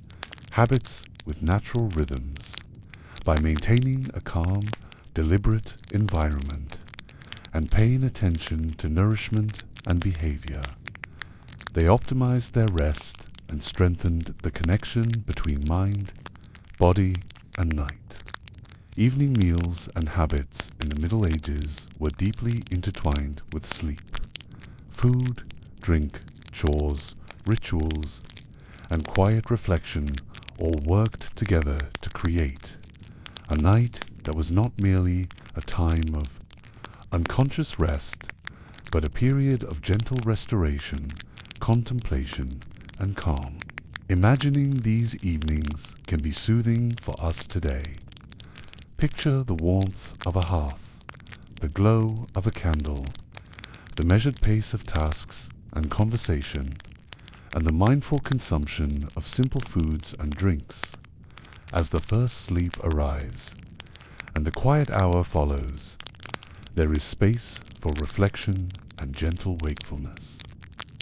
Speaker 1: habits with natural rhythms by maintaining a calm, deliberate environment and paying attention to nourishment and behavior. They optimized their rest and strengthened the connection between mind, body, and night. Evening meals and habits in the Middle Ages were deeply intertwined with sleep. Food, drink, chores, rituals, and quiet reflection all worked together to create a night that was not merely a time of unconscious rest, but a period of gentle restoration, contemplation, and calm. Imagining these evenings can be soothing for us today. Picture the warmth of a hearth, the glow of a candle, the measured pace of tasks and conversation, and the mindful consumption of simple foods and drinks. As the first sleep arrives, and the quiet hour follows, there is space for reflection and gentle wakefulness.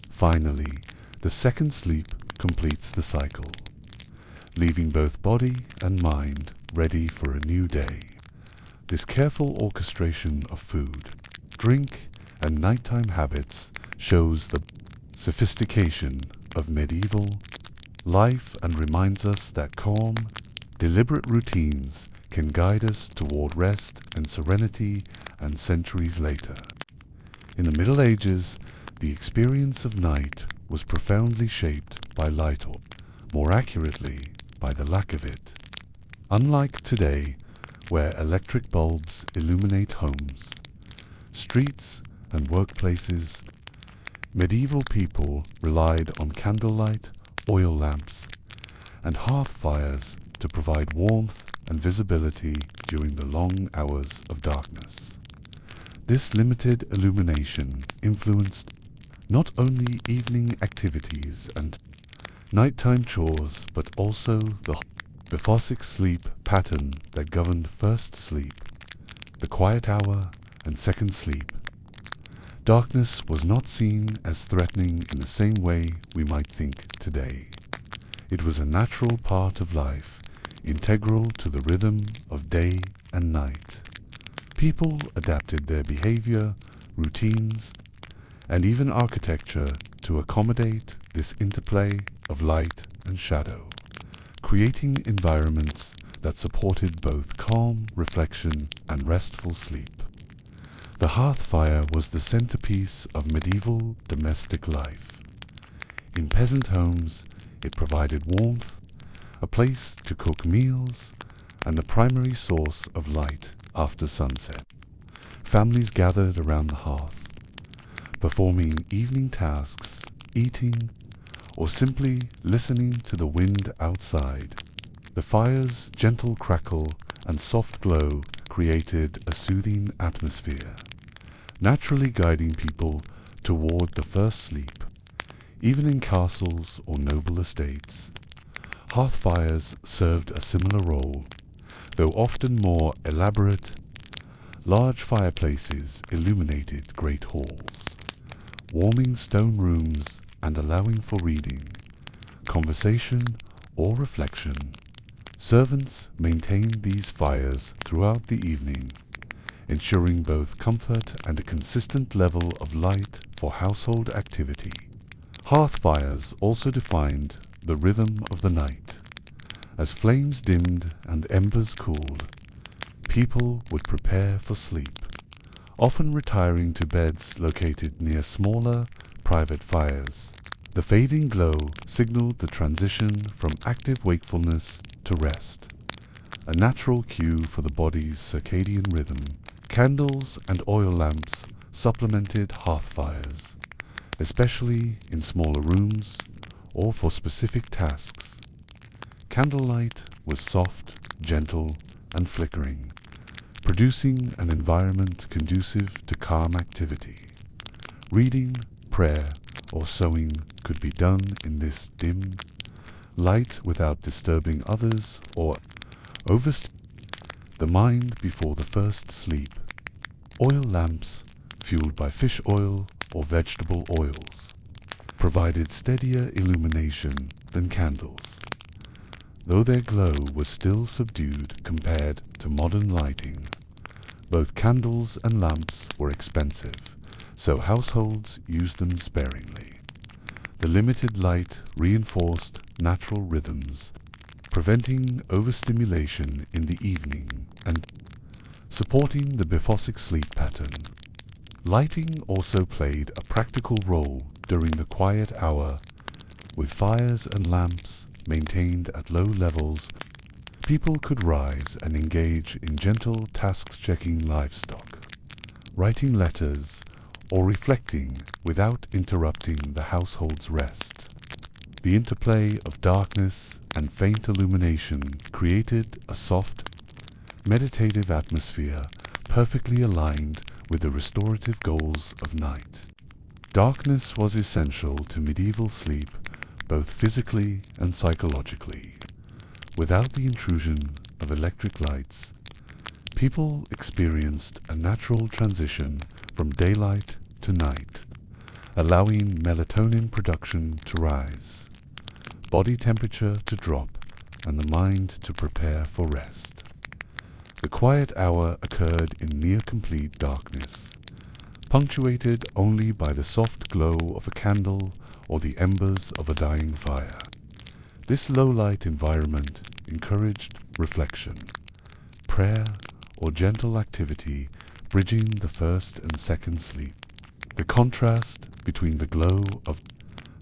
Speaker 1: Finally, the second sleep completes the cycle, leaving both body and mind ready for a new day. This careful orchestration of food, drink, and nighttime habits shows the sophistication of medieval life and reminds us that calm, deliberate routines can guide us toward rest and serenity and centuries later. In the Middle Ages, the experience of night was profoundly shaped by light, or more accurately, by the lack of it. Unlike today, where electric bulbs illuminate homes, streets, and workplaces, medieval people relied on candlelight, oil lamps, and hearth fires to provide warmth and visibility during the long hours of darkness. This limited illumination influenced not only evening activities and nighttime chores, but also the Bephosic sleep pattern that governed first sleep, the quiet hour, and second sleep. Darkness was not seen as threatening in the same way we might think today. It was a natural part of life, integral to the rhythm of day and night. People adapted their behavior, routines, and even architecture to accommodate this interplay of light and shadow, creating environments that supported both calm reflection and restful sleep. The hearth fire was the centerpiece of medieval domestic life. In peasant homes, it provided warmth, a place to cook meals, and the primary source of light after sunset. Families gathered around the hearth, performing evening tasks, eating, or simply listening to the wind outside. The fire's gentle crackle and soft glow created a soothing atmosphere, naturally guiding people toward the first sleep. Even in castles or noble estates, hearth fires served a similar role, though often more elaborate. Large fireplaces illuminated great halls, warming stone rooms and allowing for reading, conversation, or reflection. Servants maintained these fires throughout the evening, ensuring both comfort and a consistent level of light for household activity. Hearth fires also defined the rhythm of the night. As flames dimmed and embers cooled, people would prepare for sleep, often retiring to beds located near smaller, private fires. The fading glow signaled the transition from active wakefulness to rest, a natural cue for the body's circadian rhythm. Candles and oil lamps supplemented hearth fires, especially in smaller rooms or for specific tasks. Candlelight was soft, gentle, and flickering, producing an environment conducive to calm activity. Reading, prayer, or sewing could be done in this dim light without disturbing others or the mind before the first sleep. Oil lamps, fueled by fish oil or vegetable oils, provided steadier illumination than candles, though their glow was still subdued compared to modern lighting. Both candles and lamps were expensive, so households used them sparingly. The limited light reinforced natural rhythms, preventing overstimulation in the evening and supporting the biphasic sleep pattern. Lighting also played a practical role during the quiet hour. With fires and lamps maintained at low levels, people could rise and engage in gentle tasks, checking livestock, writing letters, or reflecting without interrupting the household's rest. The interplay of darkness and faint illumination created a soft, meditative atmosphere perfectly aligned with the restorative goals of night. Darkness was essential to medieval sleep, both physically and psychologically. Without the intrusion of electric lights, people experienced a natural transition from daylight to night, allowing melatonin production to rise, body temperature to drop, and the mind to prepare for rest. The quiet hour occurred in near-complete darkness, punctuated only by the soft glow of a candle or the embers of a dying fire. This low-light environment encouraged reflection, prayer, or gentle activity, bridging the first and second sleep. The contrast between the glow of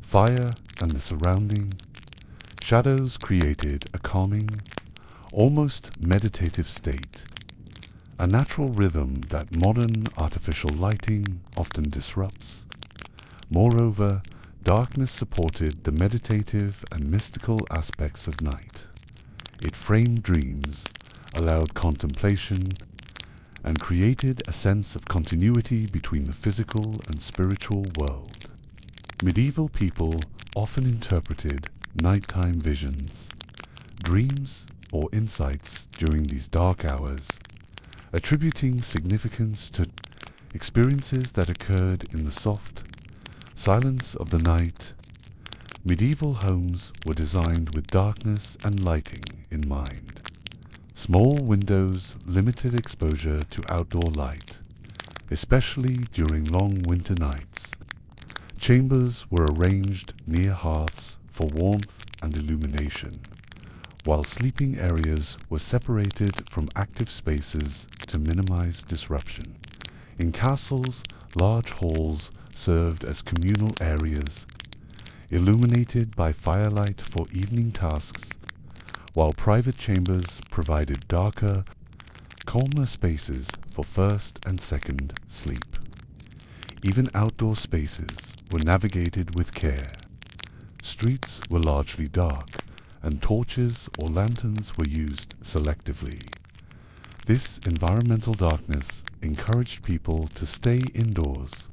Speaker 1: fire and the surrounding shadows created a calming, almost meditative state, a natural rhythm that modern artificial lighting often disrupts. Moreover, darkness supported the meditative and mystical aspects of night. It framed dreams, allowed contemplation, and created a sense of continuity between the physical and spiritual world. Medieval people often interpreted nighttime visions, dreams, or insights during these dark hours, attributing significance to experiences that occurred in the soft silence of the night. Medieval homes were designed with darkness and lighting in mind. Small windows limited exposure to outdoor light, especially during long winter nights. Chambers were arranged near hearths for warmth and illumination, while sleeping areas were separated from active spaces to minimize disruption. In castles, large halls served as communal areas, illuminated by firelight for evening tasks, while private chambers provided darker, calmer spaces for first and second sleep. Even outdoor spaces were navigated with care. Streets were largely dark, and torches or lanterns were used selectively. This environmental darkness encouraged people to stay indoors,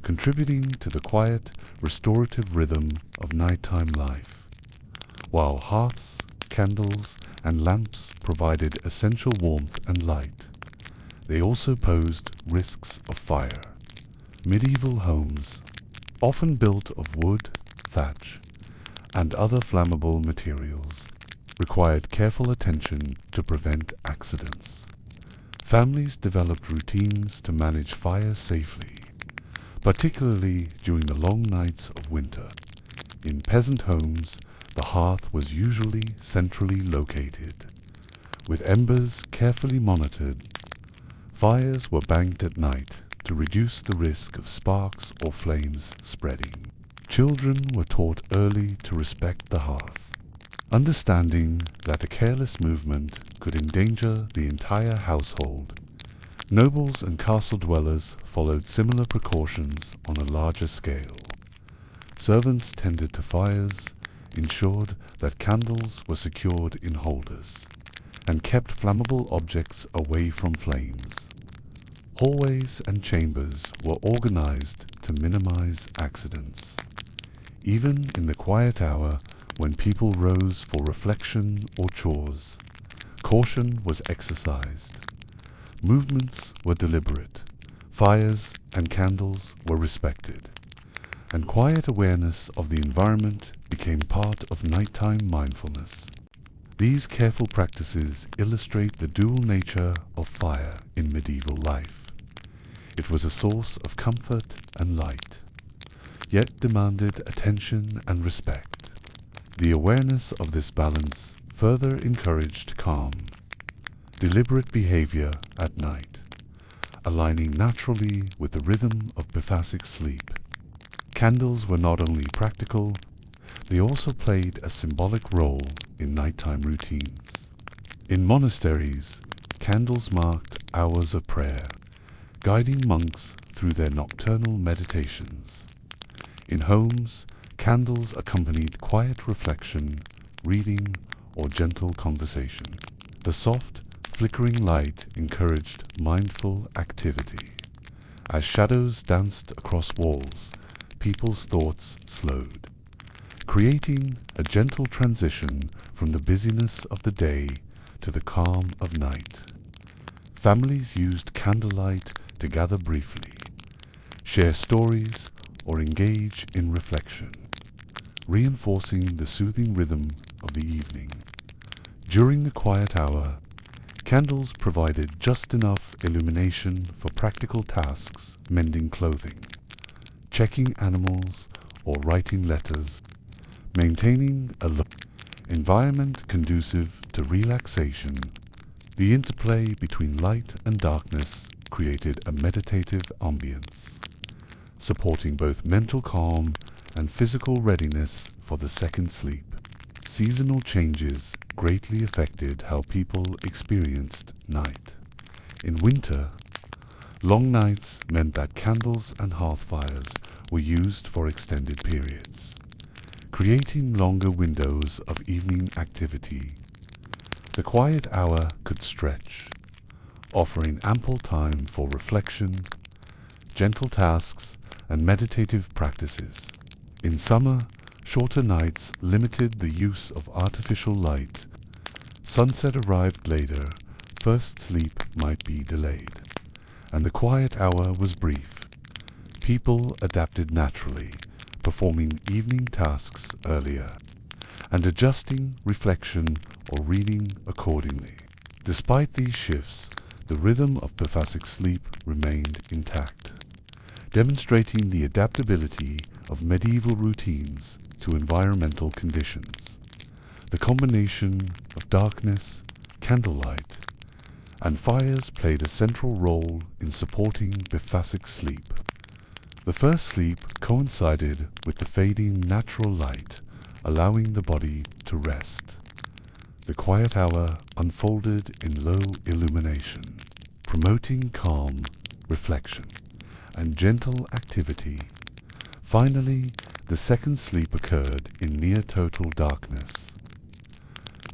Speaker 1: contributing to the quiet, restorative rhythm of nighttime life. While hearths, candles, and lamps provided essential warmth and light, they also posed risks of fire. Medieval homes, often built of wood, thatch, and other flammable materials, required careful attention to prevent accidents. Families developed routines to manage fires safely, particularly during the long nights of winter. In peasant homes, the hearth was usually centrally located, with embers carefully monitored. Fires were banked at night to reduce the risk of sparks or flames spreading. Children were taught early to respect the hearth, understanding that a careless movement could endanger the entire household. Nobles and castle dwellers followed similar precautions on a larger scale. Servants tended to fires, ensured that candles were secured in holders, and kept flammable objects away from flames. Hallways and chambers were organized to minimize accidents. Even in the quiet hour when people rose for reflection or chores, caution was exercised. Movements were deliberate, fires and candles were respected, and quiet awareness of the environment became part of nighttime mindfulness. These careful practices illustrate the dual nature of fire in medieval life. It was a source of comfort and light, yet demanded attention and respect. The awareness of this balance further encouraged calm, deliberate behavior at night, aligning naturally with the rhythm of Bifasic sleep. Candles were not only practical, they also played a symbolic role in nighttime routines. In monasteries, candles marked hours of prayer, guiding monks through their nocturnal meditations. In homes, candles accompanied quiet reflection, reading, or gentle conversation. The soft, flickering light encouraged mindful activity. As shadows danced across walls, people's thoughts slowed, creating a gentle transition from the busyness of the day to the calm of night. Families used candlelight to gather briefly, share stories, or engage in reflection, reinforcing the soothing rhythm of the evening. During the quiet hour, candles provided just enough illumination for practical tasks, mending clothing, checking animals, or writing letters, maintaining a environment conducive to relaxation. The interplay between light and darkness created a meditative ambience, supporting both mental calm and physical readiness for the second sleep. Seasonal changes greatly affected how people experienced night. In winter, long nights meant that candles and hearth fires were used for extended periods, creating longer windows of evening activity. The quiet hour could stretch, offering ample time for reflection, gentle tasks, and meditative practices. In summer, shorter nights limited the use of artificial light. Sunset arrived later, first sleep might be delayed, and the quiet hour was brief. People adapted naturally, performing evening tasks earlier, and adjusting reflection or reading accordingly. Despite these shifts, the rhythm of Bifasic sleep remained intact, demonstrating the adaptability of medieval routines to environmental conditions. The combination of darkness, candlelight, and fires played a central role in supporting Bifasic sleep. The first sleep coincided with the fading natural light, allowing the body to rest. The quiet hour unfolded in low illumination, promoting calm, reflection, and gentle activity. Finally, the second sleep occurred in near total darkness,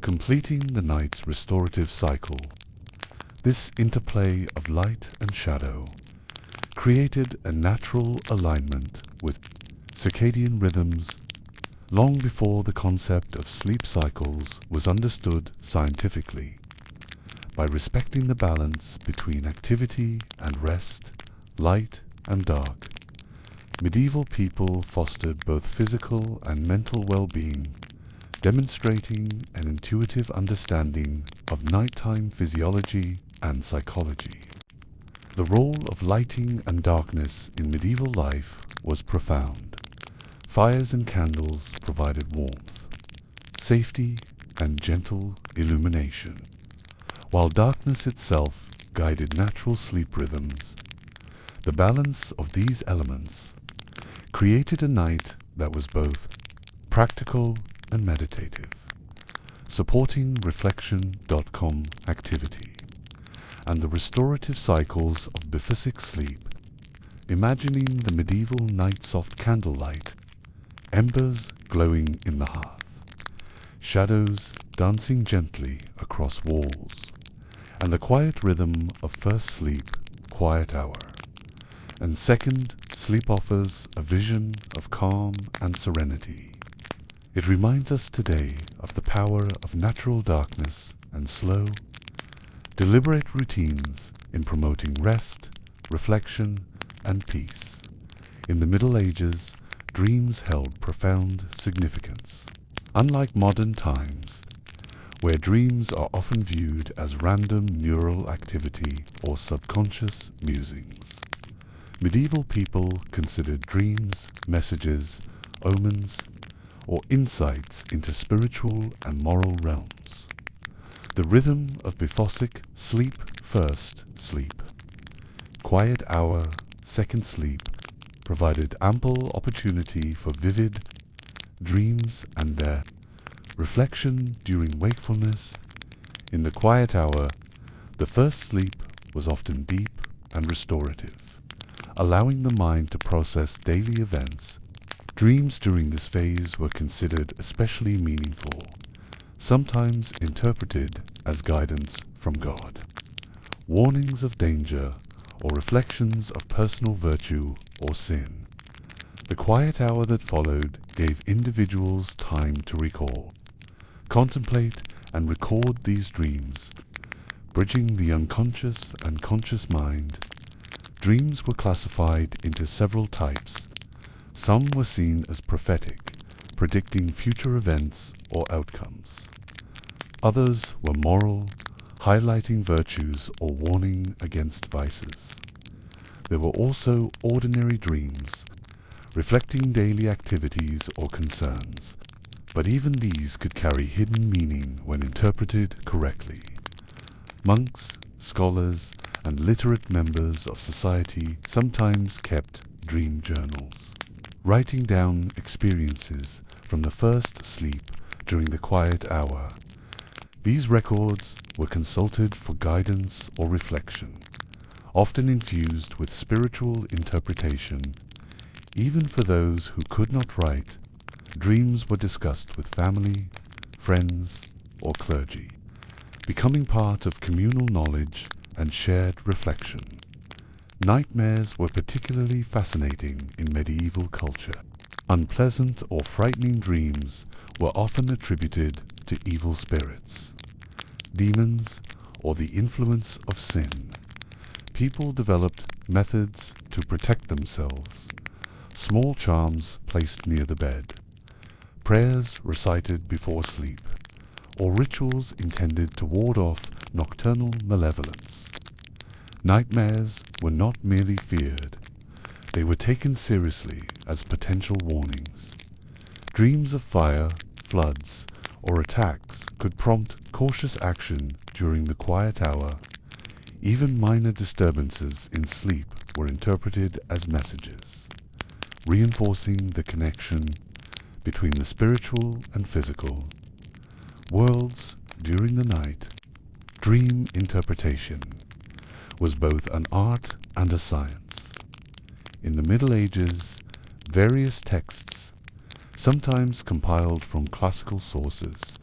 Speaker 1: completing the night's restorative cycle. This interplay of light and shadow created a natural alignment with circadian rhythms long before the concept of sleep cycles was understood scientifically. By respecting the balance between activity and rest, light and dark, medieval people fostered both physical and mental well-being, demonstrating an intuitive understanding of nighttime physiology and psychology. The role of lighting and darkness in medieval life was profound. Fires and candles provided warmth, safety, and gentle illumination, while darkness itself guided natural sleep rhythms. The balance of these elements created a night that was both practical and meditative, supporting Reflection.com activity and the restorative cycles of Bifasic sleep. Imagining the medieval night soft candlelight, embers glowing in the hearth, shadows dancing gently across walls, and the quiet rhythm of first sleep, quiet hour, and second sleep offers a vision of calm and serenity. It reminds us today of the power of natural darkness and slow, deliberate routines in promoting rest, reflection, and peace. In the Middle Ages, dreams held profound significance. Unlike modern times, where dreams are often viewed as random neural activity or subconscious musings, medieval people considered dreams, messages, omens, or insights into spiritual and moral realms. The rhythm of Biphosic sleep first sleep, quiet hour second sleep provided ample opportunity for vivid dreams and their reflection during wakefulness. In the quiet hour, the first sleep was often deep and restorative, allowing the mind to process daily events. Dreams during this phase were considered especially meaningful, sometimes interpreted as guidance from God, warnings of danger, or reflections of personal virtue or sin. The quiet hour that followed gave individuals time to recall, contemplate, and record these dreams, bridging the unconscious and conscious mind. Dreams were classified into several types. Some were seen as prophetic, predicting future events or outcomes. Others were moral, highlighting virtues or warning against vices. There were also ordinary dreams, reflecting daily activities or concerns, but even these could carry hidden meaning when interpreted correctly. Monks, scholars, and literate members of society sometimes kept dream journals, writing down experiences from the first sleep during the quiet hour. These records were consulted for guidance or reflection, often infused with spiritual interpretation. Even for those who could not write, dreams were discussed with family, friends, or clergy, becoming part of communal knowledge and shared reflection. Nightmares were particularly fascinating in medieval culture. Unpleasant or frightening dreams were often attributed to evil spirits, demons, or the influence of sin. People developed methods to protect themselves. Small charms placed near the bed, prayers recited before sleep, or rituals intended to ward off nocturnal malevolence. Nightmares were not merely feared, they were taken seriously as potential warnings. Dreams of fire, floods, or attacks could prompt cautious action during the quiet hour. Even minor disturbances in sleep were interpreted as messages, reinforcing the connection between the spiritual and physical worlds during the night. Dream interpretation was both an art and a science. In the Middle Ages, various texts, sometimes compiled from classical sources,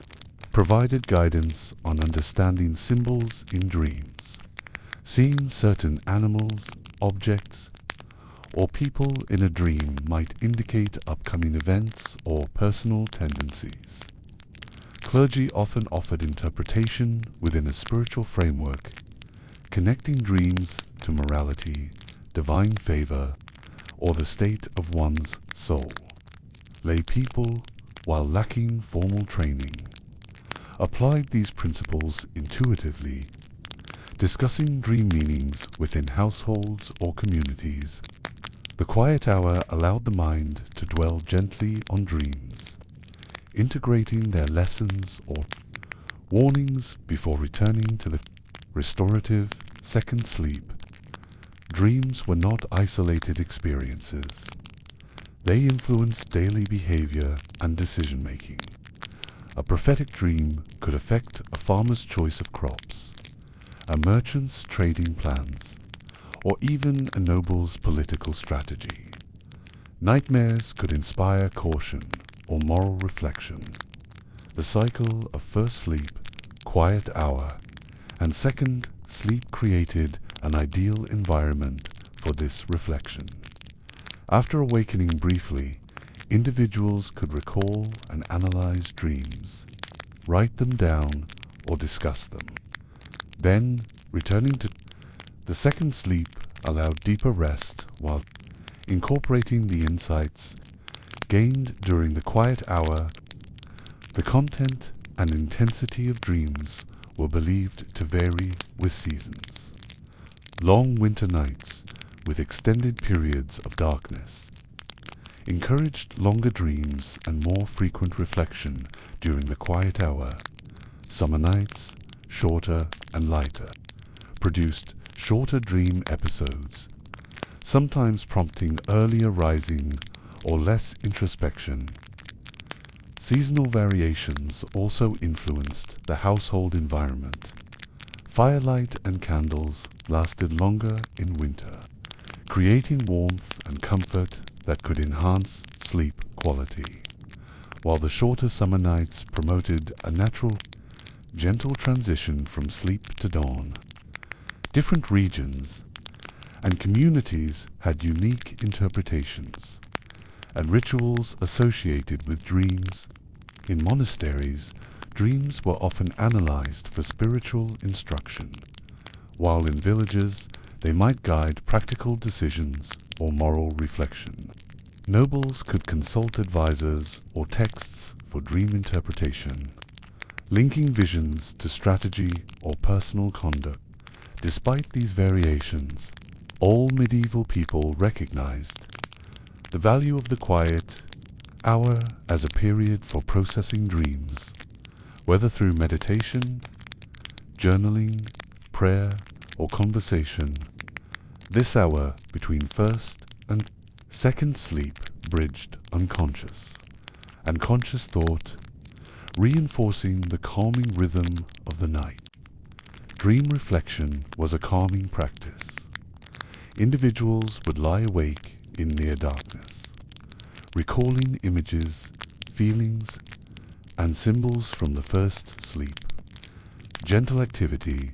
Speaker 1: provided guidance on understanding symbols in dreams. Seeing certain animals, objects, or people in a dream might indicate upcoming events or personal tendencies. Clergy often offered interpretation within a spiritual framework, connecting dreams to morality, divine favor, or the state of one's soul. Lay people, while lacking formal training, applied these principles intuitively, discussing dream meanings within households or communities. The quiet hour allowed the mind to dwell gently on dreams, integrating their lessons or warnings before returning to the restorative second sleep. Dreams were not isolated experiences. They influenced daily behavior and decision-making. A prophetic dream could affect a farmer's choice of crops, a merchant's trading plans, or even a noble's political strategy. Nightmares could inspire caution or moral reflection. The cycle of first sleep, quiet hour, and second sleep created an ideal environment for this reflection. After awakening briefly, individuals could recall and analyze dreams, write them down, or discuss them. Then, returning to the second sleep allowed deeper rest while incorporating the insights gained during the quiet hour. The content and intensity of dreams were believed to vary with seasons. Long winter nights with extended periods of darkness encouraged longer dreams and more frequent reflection during the quiet hour. Summer nights, shorter and lighter, produced shorter dream episodes, sometimes prompting earlier rising or less introspection. Seasonal variations also influenced the household environment. Firelight and candles lasted longer in winter, creating warmth and comfort that could enhance sleep quality, while the shorter summer nights promoted a natural, gentle transition from sleep to dawn. Different regions and communities had unique interpretations and rituals associated with dreams. In monasteries, dreams were often analyzed for spiritual instruction, while in villages they might guide practical decisions or moral reflection. Nobles could consult advisors or texts for dream interpretation, linking visions to strategy or personal conduct. Despite these variations, all medieval people recognized the value of the quiet hour as a period for processing dreams, whether through meditation, journaling, prayer, or conversation. This hour between first and second sleep bridged unconscious and conscious thought, reinforcing the calming rhythm of the night. Dream reflection was a calming practice. Individuals would lie awake in near darkness, recalling images, feelings, and symbols from the first sleep. Gentle activity,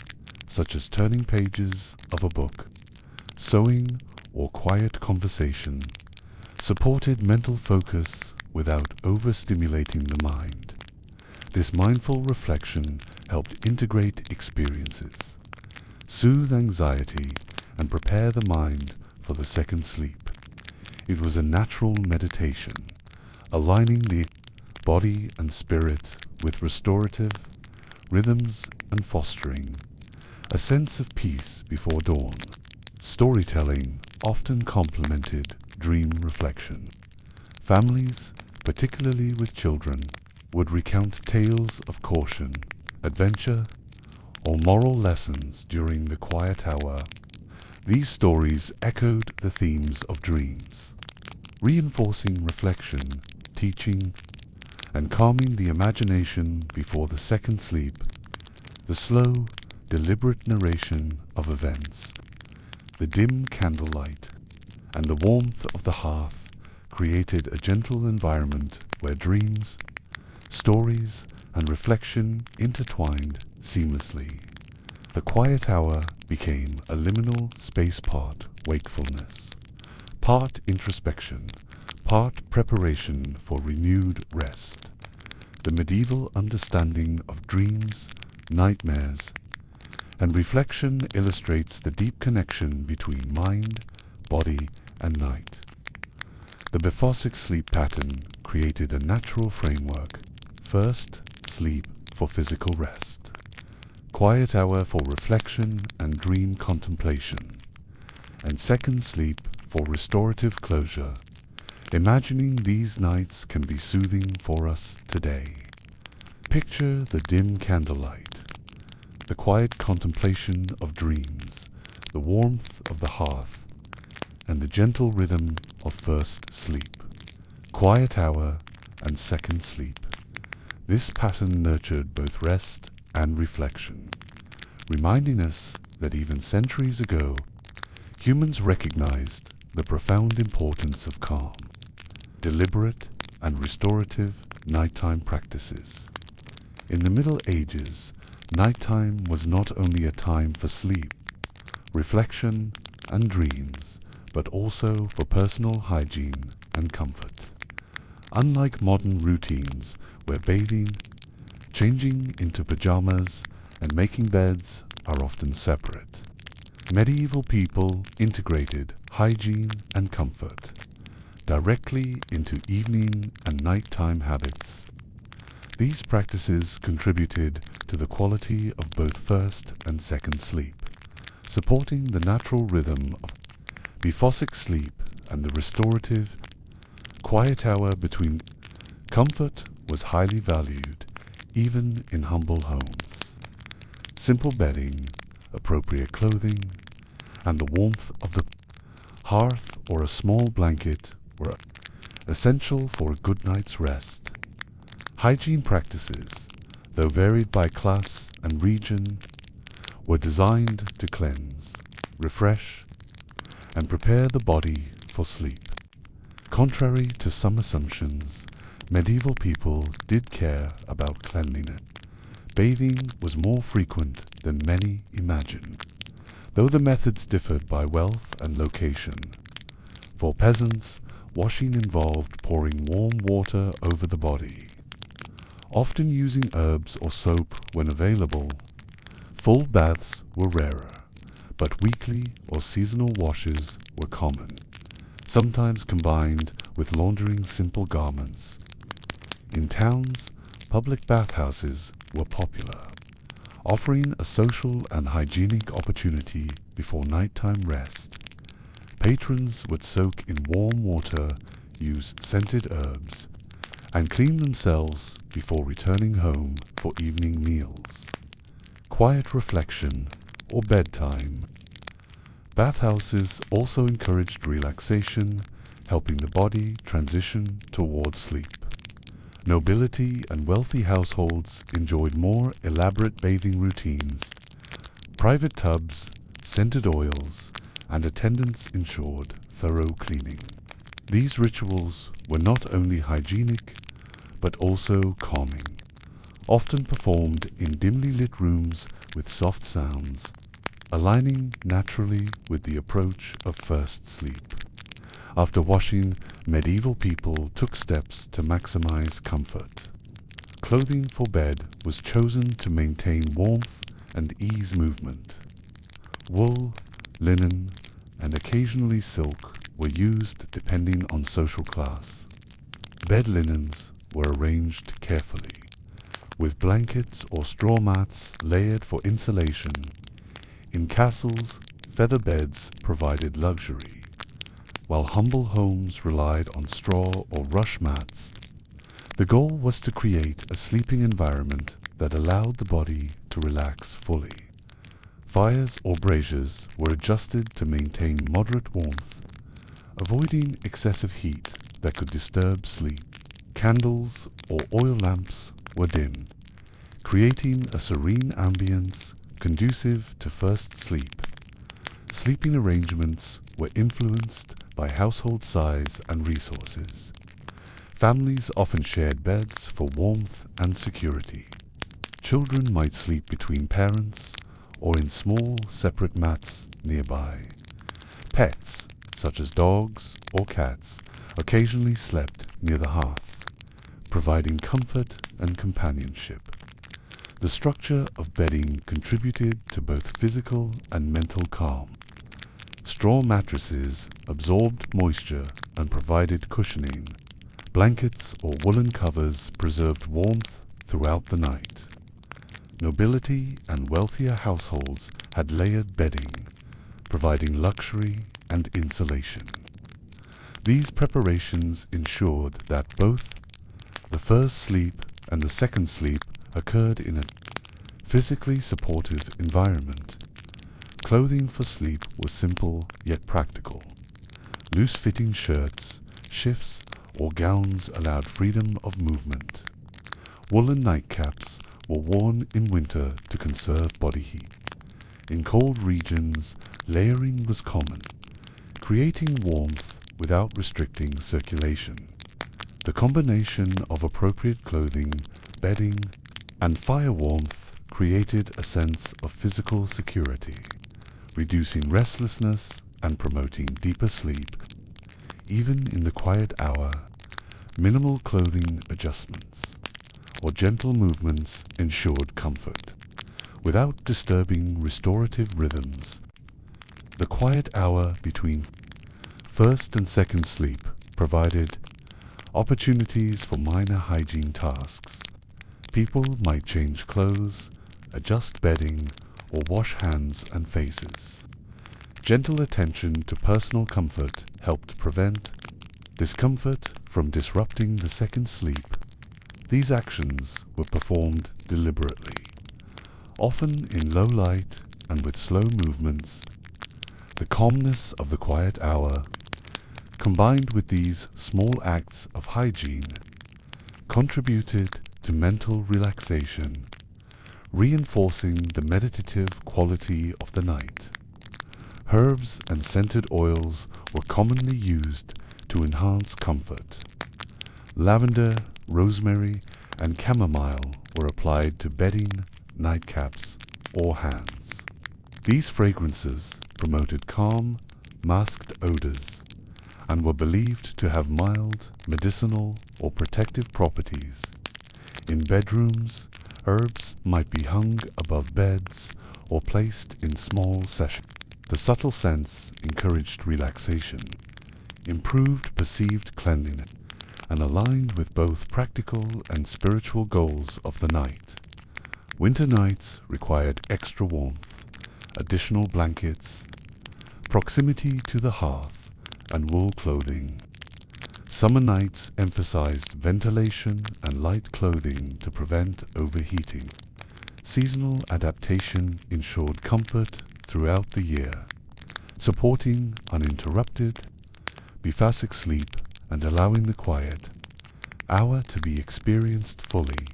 Speaker 1: such as turning pages of a book, sewing, or quiet conversation, supported mental focus without overstimulating the mind. This mindful reflection helped integrate experiences, soothe anxiety, and prepare the mind for the second sleep. It was a natural meditation, aligning the body and spirit with restorative rhythms and fostering a sense of peace before dawn. Storytelling often complemented dream reflection. Families, particularly with children, would recount tales of caution, adventure, or moral lessons during the quiet hour. These stories echoed the themes of dreams, reinforcing reflection, teaching, and calming the imagination before the second sleep. The slow, deliberate narration of events, the dim candlelight, and the warmth of the hearth created a gentle environment where dreams, stories, and reflection intertwined seamlessly. The quiet hour became a liminal space, part wakefulness, part introspection, part preparation for renewed rest. The medieval understanding of dreams, nightmares, and reflection illustrates the deep connection between mind, body, and night. The Bephosic sleep pattern created a natural framework. First sleep for physical rest, quiet hour for reflection and dream contemplation, and second sleep for restorative closure. Imagining these nights can be soothing for us today. Picture the dim candlelight, the quiet contemplation of dreams, the warmth of the hearth, and the gentle rhythm of first sleep, quiet hour, and second sleep. This pattern nurtured both rest and reflection, reminding us that even centuries ago, humans recognized the profound importance of calm, deliberate, and restorative nighttime practices. In the Middle Ages, nighttime was not only a time for sleep, reflection, and dreams, but also for personal hygiene and comfort. Unlike modern routines where bathing, changing into pajamas, and making beds are often separate, medieval people integrated hygiene and comfort directly into evening and nighttime habits. These practices contributed to the quality of both first and second sleep, supporting the natural rhythm of biphasic sleep and the restorative, quiet hour between. Comfort was highly valued, even in humble homes. Simple bedding, appropriate clothing, and the warmth of the hearth or a small blanket were essential for a good night's rest. Hygiene practices, though varied by class and region, were designed to cleanse, refresh, and prepare the body for sleep. Contrary to some assumptions, medieval people did care about cleanliness. Bathing was more frequent than many imagine, though the methods differed by wealth and location. For peasants, washing involved pouring warm water over the body, often using herbs or soap when available. Full baths were rarer, but weekly or seasonal washes were common, sometimes combined with laundering simple garments. In towns, public bathhouses were popular, offering a social and hygienic opportunity before nighttime rest. Patrons would soak in warm water, use scented herbs, and clean themselves before returning home for evening meals. Quiet reflection or bedtime. Bathhouses also encouraged relaxation, helping the body transition toward sleep. Nobility and wealthy households enjoyed more elaborate bathing routines. Private tubs, scented oils, and attendants ensured thorough cleaning. These rituals were not only hygienic, but also calming, often performed in dimly lit rooms with soft sounds, aligning naturally with the approach of first sleep. After washing, medieval people took steps to maximize comfort. Clothing for bed was chosen to maintain warmth and ease movement. Wool, linen, and occasionally silk were used depending on social class. Bed linens were arranged carefully, with blankets or straw mats layered for insulation. In castles, feather beds provided luxury, while humble homes relied on straw or rush mats. The goal was to create a sleeping environment that allowed the body to relax fully. Fires or braziers were adjusted to maintain moderate warmth, avoiding excessive heat that could disturb sleep. Candles or oil lamps were dimmed, creating a serene ambience conducive to first sleep. Sleeping arrangements were influenced by household size and resources. Families often shared beds for warmth and security. Children might sleep between parents or in small separate mats nearby. Pets, such as dogs or cats, occasionally slept near the hearth, providing comfort and companionship. The structure of bedding contributed to both physical and mental calm. Straw mattresses absorbed moisture and provided cushioning. Blankets or woolen covers preserved warmth throughout the night. Nobility and wealthier households had layered bedding, providing luxury and insulation. These preparations ensured that both the first sleep and the second sleep occurred in a physically supportive environment. Clothing for sleep was simple yet practical. Loose-fitting shirts, shifts, or gowns allowed freedom of movement. Woolen nightcaps were worn in winter to conserve body heat. In cold regions, layering was common, creating warmth without restricting circulation. The combination of appropriate clothing, bedding, and fire warmth created a sense of physical security, reducing restlessness and promoting deeper sleep. Even in the quiet hour, minimal clothing adjustments or gentle movements ensured comfort, without disturbing restorative rhythms. The quiet hour between first and second sleep provided opportunities for minor hygiene tasks. People might change clothes, adjust bedding, or wash hands and faces. Gentle attention to personal comfort helped prevent discomfort from disrupting the second sleep. These actions were performed deliberately, often in low light and with slow movements. The calmness of the quiet hour, combined with these small acts of hygiene, contributed to mental relaxation, reinforcing the meditative quality of the night. Herbs and scented oils were commonly used to enhance comfort. Lavender, rosemary, and chamomile were applied to bedding, nightcaps, or hands. These fragrances promoted calm, masked odors and were believed to have mild, medicinal, or protective properties. In bedrooms, herbs might be hung above beds or placed in small sachets. The subtle scents encouraged relaxation, improved perceived cleanliness, and aligned with both practical and spiritual goals of the night. Winter nights required extra warmth, additional blankets, proximity to the hearth, and wool clothing. Summer nights emphasized ventilation and light clothing to prevent overheating. Seasonal adaptation ensured comfort throughout the year, supporting uninterrupted, biphasic sleep and allowing the quiet hour to be experienced fully.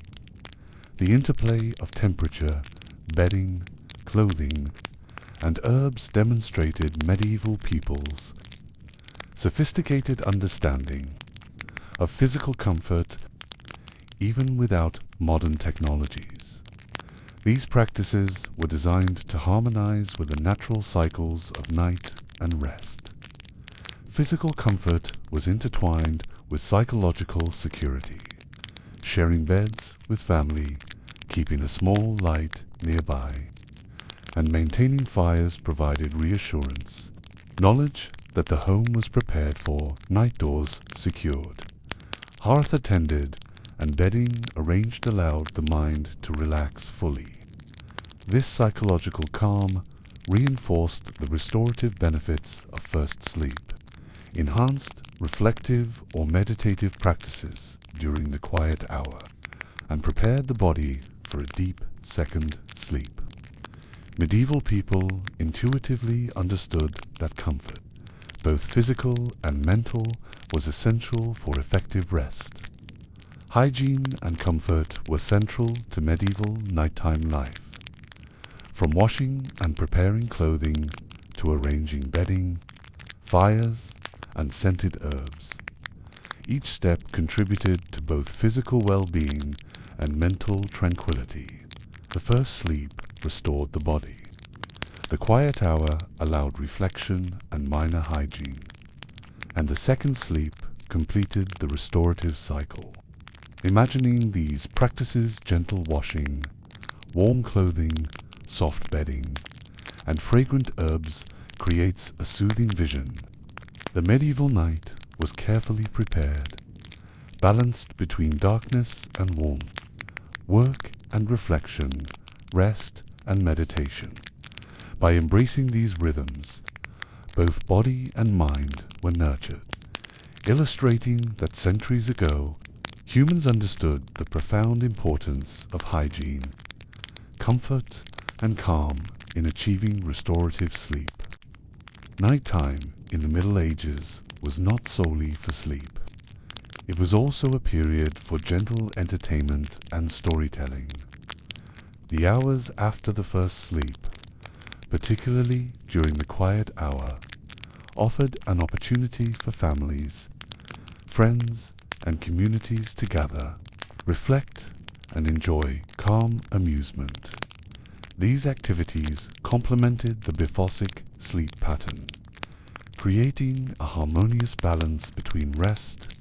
Speaker 1: The interplay of temperature, bedding, clothing, and herbs demonstrated medieval peoples' sophisticated understanding of physical comfort even without modern technologies. These practices were designed to harmonize with the natural cycles of night and rest. Physical comfort was intertwined with psychological security, sharing beds with family, keeping a small light nearby, and maintaining fires provided reassurance, knowledge that the home was prepared for, night doors secured, hearth attended, and bedding arranged allowed the mind to relax fully. This psychological calm reinforced the restorative benefits of first sleep, enhanced reflective or meditative practices during the quiet hour, and prepared the body for a deep second sleep. Medieval people intuitively understood that comfort, both physical and mental, was essential for effective rest. Hygiene and comfort were central to medieval nighttime life. From washing and preparing clothing to arranging bedding, fires, and scented herbs, each step contributed to both physical well-being and mental tranquility. The first sleep restored the body. The quiet hour allowed reflection and minor hygiene, and the second sleep completed the restorative cycle. Imagining these practices, gentle washing, warm clothing, soft bedding, and fragrant herbs creates a soothing vision. The medieval night was carefully prepared, balanced between darkness and warmth, work and reflection, rest and meditation. By embracing these rhythms, both body and mind were nurtured, illustrating that centuries ago, humans understood the profound importance of hygiene, comfort, and calm in achieving restorative sleep. Nighttime in the Middle Ages was not solely for sleep. It was also a period for gentle entertainment and storytelling. The hours after the first sleep, particularly during the quiet hour, offered an opportunity for families, friends, and communities to gather, reflect, and enjoy calm amusement. These activities complemented the Bifosic sleep pattern, creating a harmonious balance between rest,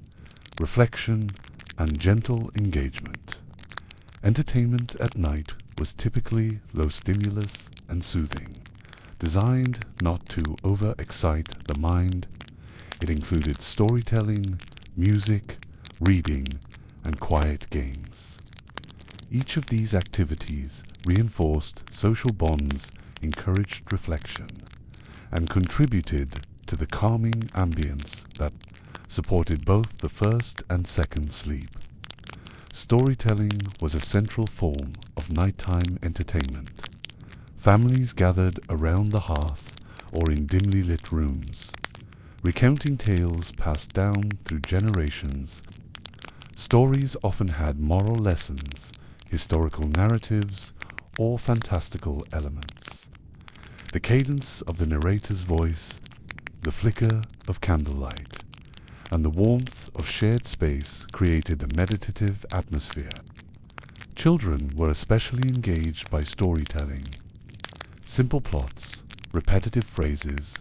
Speaker 1: reflection, and gentle engagement. Entertainment at night was typically low stimulus and soothing, designed not to over-excite the mind. It included storytelling, music, reading, and quiet games. Each of these activities reinforced social bonds, encouraged reflection, and contributed to the calming ambience that supported both the first and second sleep. Storytelling was a central form of nighttime entertainment. Families gathered around the hearth or in dimly lit rooms, recounting tales passed down through generations. Stories often had moral lessons, historical narratives, or fantastical elements. The cadence of the narrator's voice, the flicker of candlelight, and the warmth of shared space created a meditative atmosphere. Children were especially engaged by storytelling. Simple plots, repetitive phrases,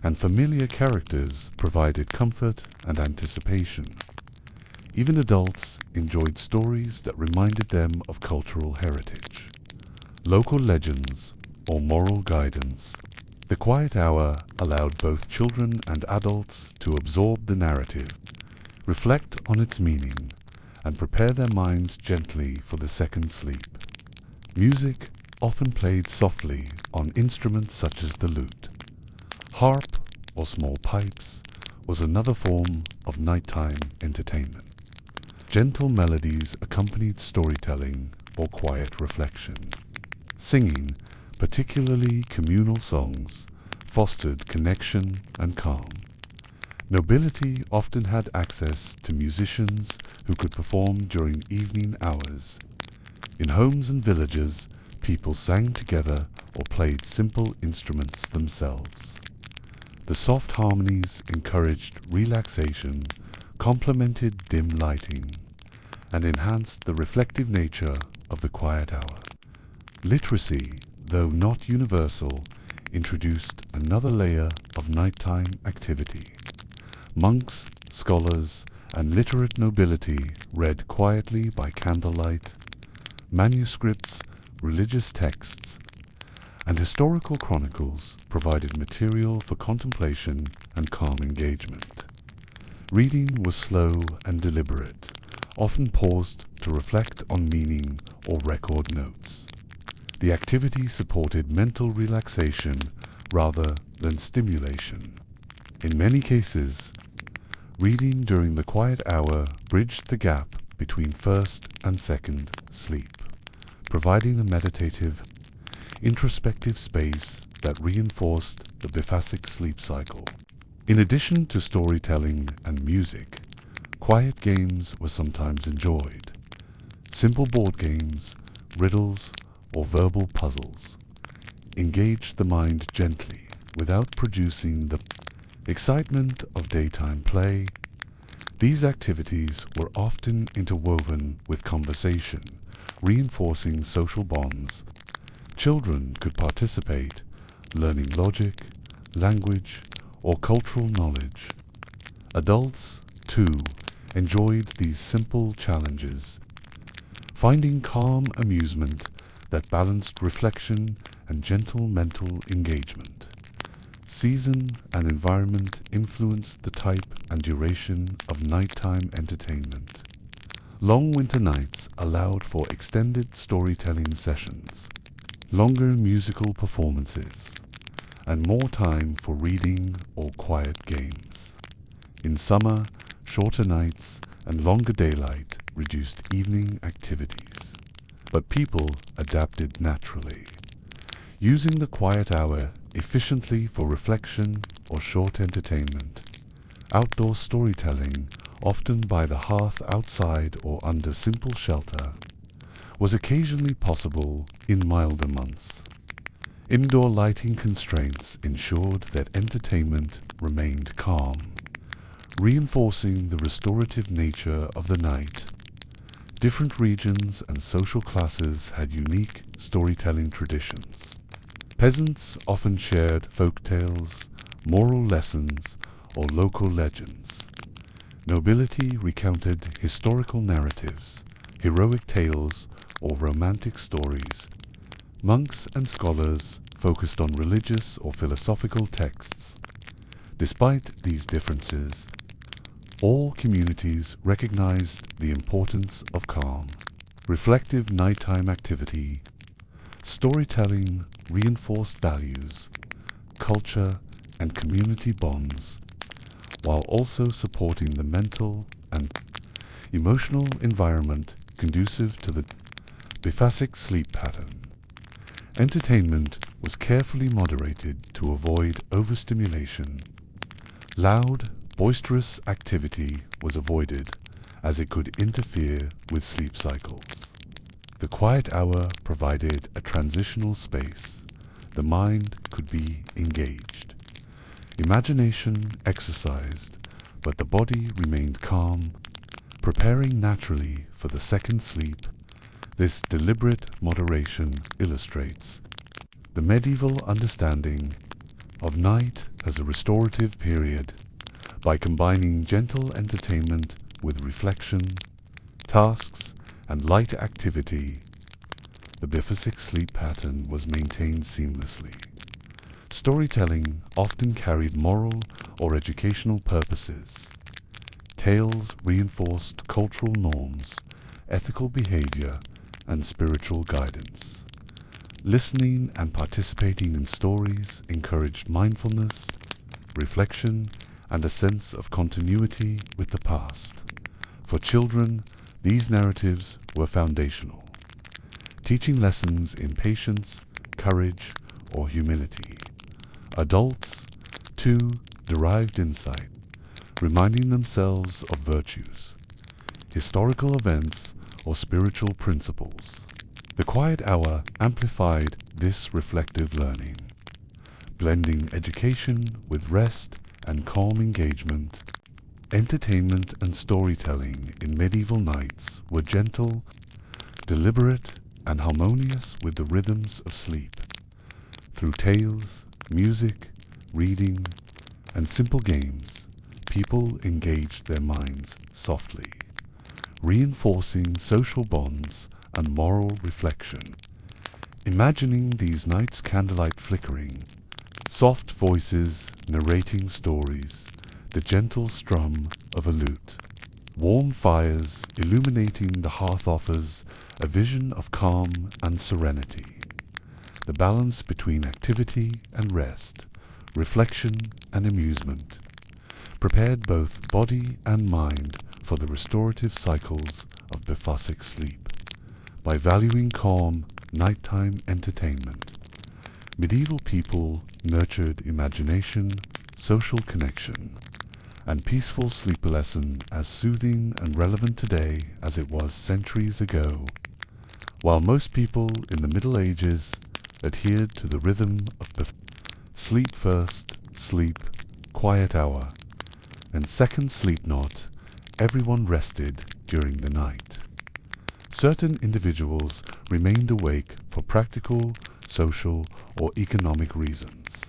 Speaker 1: and familiar characters provided comfort and anticipation. Even adults enjoyed stories that reminded them of cultural heritage, local legends, or moral guidance. The quiet hour allowed both children and adults to absorb the narrative, reflect on its meaning, and prepare their minds gently for the second sleep. Music often played softly on instruments such as the lute. Harp, or small pipes, was another form of nighttime entertainment. Gentle melodies accompanied storytelling or quiet reflection. Singing, particularly communal songs, fostered connection and calm. Nobility often had access to musicians who could perform during evening hours. In homes and villages, people sang together or played simple instruments themselves. The soft harmonies encouraged relaxation, complemented dim lighting, and enhanced the reflective nature of the quiet hour. Literacy, though not universal, introduced another layer of nighttime activity. Monks, scholars, and literate nobility read quietly by candlelight. Manuscripts, religious texts, and historical chronicles provided material for contemplation and calm engagement. Reading was slow and deliberate, often paused to reflect on meaning or record notes. The activity supported mental relaxation rather than stimulation. In many cases, reading during the quiet hour bridged the gap between first and second sleep, providing a meditative, introspective space that reinforced the biphasic sleep cycle. In addition to storytelling and music, quiet games were sometimes enjoyed. Simple board games, riddles, or verbal puzzles engaged the mind gently without producing the excitement of daytime play. These activities were often interwoven with conversation, reinforcing social bonds. Children could participate, learning logic, language, or cultural knowledge. Adults, too, enjoyed these simple challenges, finding calm amusement that balanced reflection and gentle mental engagement. Season and environment influenced the type and duration of nighttime entertainment. Long winter nights allowed for extended storytelling sessions, longer musical performances, and more time for reading or quiet games. In summer, shorter nights and longer daylight reduced evening activities, but people adapted naturally, using the quiet hour efficiently for reflection or short entertainment. Outdoor storytelling, often by the hearth outside or under simple shelter, was occasionally possible in milder months. Indoor lighting constraints ensured that entertainment remained calm, reinforcing the restorative nature of the night. Different regions and social classes had unique storytelling traditions. Peasants often shared folk tales, moral lessons, or local legends. Nobility recounted historical narratives, heroic tales, or romantic stories. Monks and scholars focused on religious or philosophical texts. Despite these differences, all communities recognized the importance of calm. Reflective nighttime activity, storytelling reinforced values, culture, and community bonds, while also supporting the mental and emotional environment conducive to the biphasic sleep pattern. Entertainment was carefully moderated to avoid overstimulation. Loud, boisterous activity was avoided as it could interfere with sleep cycles. The quiet hour provided a transitional space. The mind could be engaged. Imagination exercised, but the body remained calm, preparing naturally for the second sleep. This deliberate moderation illustrates the medieval understanding of night as a restorative period. By combining gentle entertainment with reflection, tasks, and light activity, the biphasic sleep pattern was maintained seamlessly. Storytelling often carried moral or educational purposes. Tales reinforced cultural norms, ethical behavior, and spiritual guidance. Listening and participating in stories encouraged mindfulness, reflection, and a sense of continuity with the past. For children, these narratives were foundational, teaching lessons in patience, courage, or humility. Adults, too, derived insight, reminding themselves of virtues, historical events, or spiritual principles. The quiet hour amplified this reflective learning, blending education with rest and calm engagement. Entertainment and storytelling in medieval nights were gentle, deliberate, and harmonious with the rhythms of sleep. Through tales, music, reading, and simple games, people engaged their minds softly, reinforcing social bonds and moral reflection. Imagining these nights' candlelight flickering, soft voices narrating stories, the gentle strum of a lute, warm fires illuminating the hearth offers a vision of calm and serenity. The balance between activity and rest, reflection and amusement, prepared both body and mind for the restorative cycles of biphasic sleep. By valuing calm, nighttime entertainment, medieval people nurtured imagination, social connection, and peaceful sleepolescence as soothing and relevant today as it was centuries ago. While most people in the Middle Ages adhered to the rhythm of sleep first, sleep, quiet hour, and second sleep not, everyone rested during the night. Certain individuals remained awake for practical, social, or economic reasons.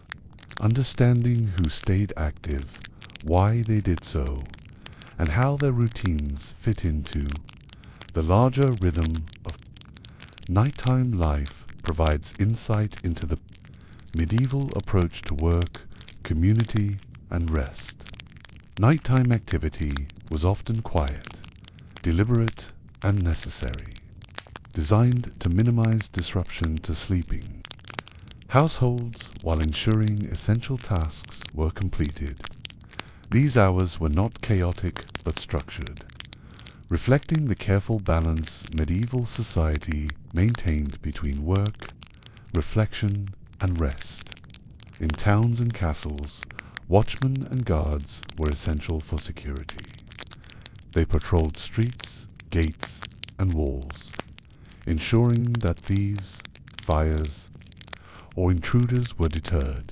Speaker 1: Understanding who stayed active, why they did so, and how their routines fit into the larger rhythm of nighttime life provides insight into the medieval approach to work, community, and rest. Nighttime activity was often quiet, deliberate, and necessary, designed to minimize disruption to sleeping. Households, while ensuring essential tasks were completed, these hours were not chaotic but structured, reflecting the careful balance medieval society maintained between work, reflection, and rest. In towns and castles, watchmen and guards were essential for security. They patrolled streets, gates, and walls, ensuring that thieves, fires, or intruders were deterred.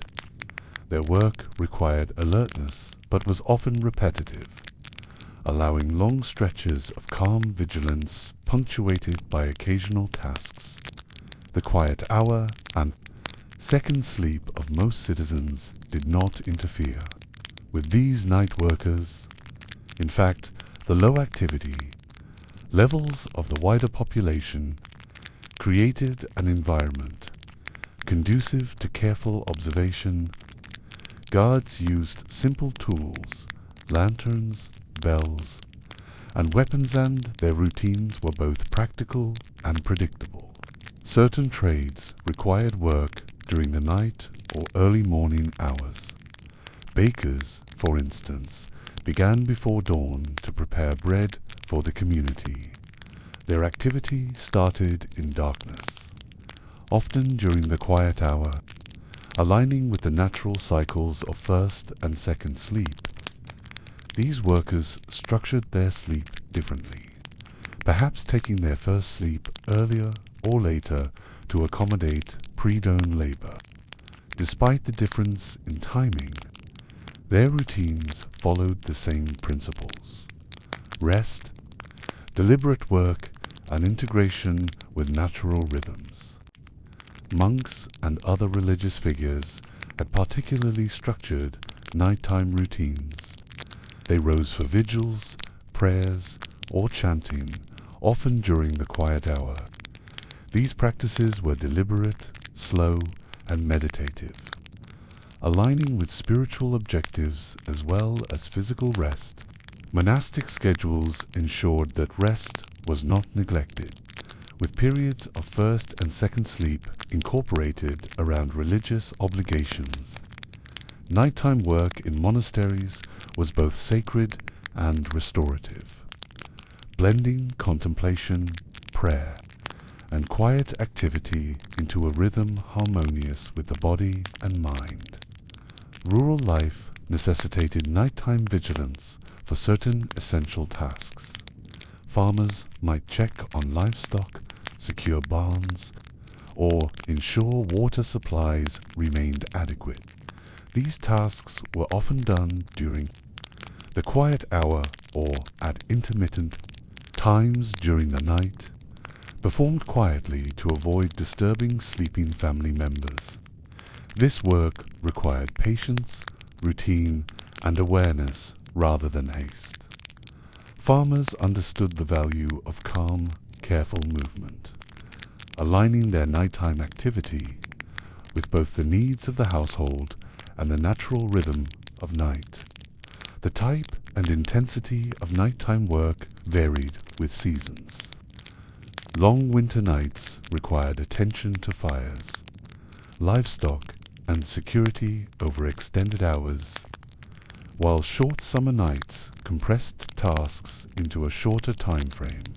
Speaker 1: Their work required alertness, but was often repetitive. allowing long stretches of calm vigilance punctuated by occasional tasks. The quiet hour and second sleep of most citizens did not interfere with these night workers. In fact, the low activity levels of the wider population created an environment conducive to careful observation. Guards used simple tools, lanterns, bells, and weapons, and their routines were both practical and predictable. Certain trades required work during the night or early morning hours. Bakers, for instance, began before dawn to prepare bread for the community. Their activity started in darkness, often during the quiet hour, aligning with the natural cycles of first and second sleep. These workers structured their sleep differently, perhaps taking their first sleep earlier or later to accommodate pre-dawn labor. Despite the difference in timing, their routines followed the same principles: rest, deliberate work, and integration with natural rhythms. Monks and other religious figures had particularly structured nighttime routines. They rose for vigils, prayers, or chanting, often during the quiet hour. These practices were deliberate, slow, and meditative, aligning with spiritual objectives as well as physical rest. Monastic schedules ensured that rest was not neglected, with periods of first and second sleep incorporated around religious obligations. Nighttime work in monasteries was both sacred and restorative, blending contemplation, prayer, and quiet activity into a rhythm harmonious with the body and mind. Rural life necessitated nighttime vigilance for certain essential tasks. Farmers might check on livestock, secure barns, or ensure water supplies remained adequate. These tasks were often done during the quiet hour or at intermittent times during the night, performed quietly to avoid disturbing sleeping family members. This work required patience, routine, and awareness rather than haste. Farmers understood the value of calm, careful movement, aligning their nighttime activity with both the needs of the household and the natural rhythm of night. The type and intensity of nighttime work varied with seasons. Long winter nights required attention to fires, livestock, and security over extended hours, while short summer nights compressed tasks into a shorter time frame.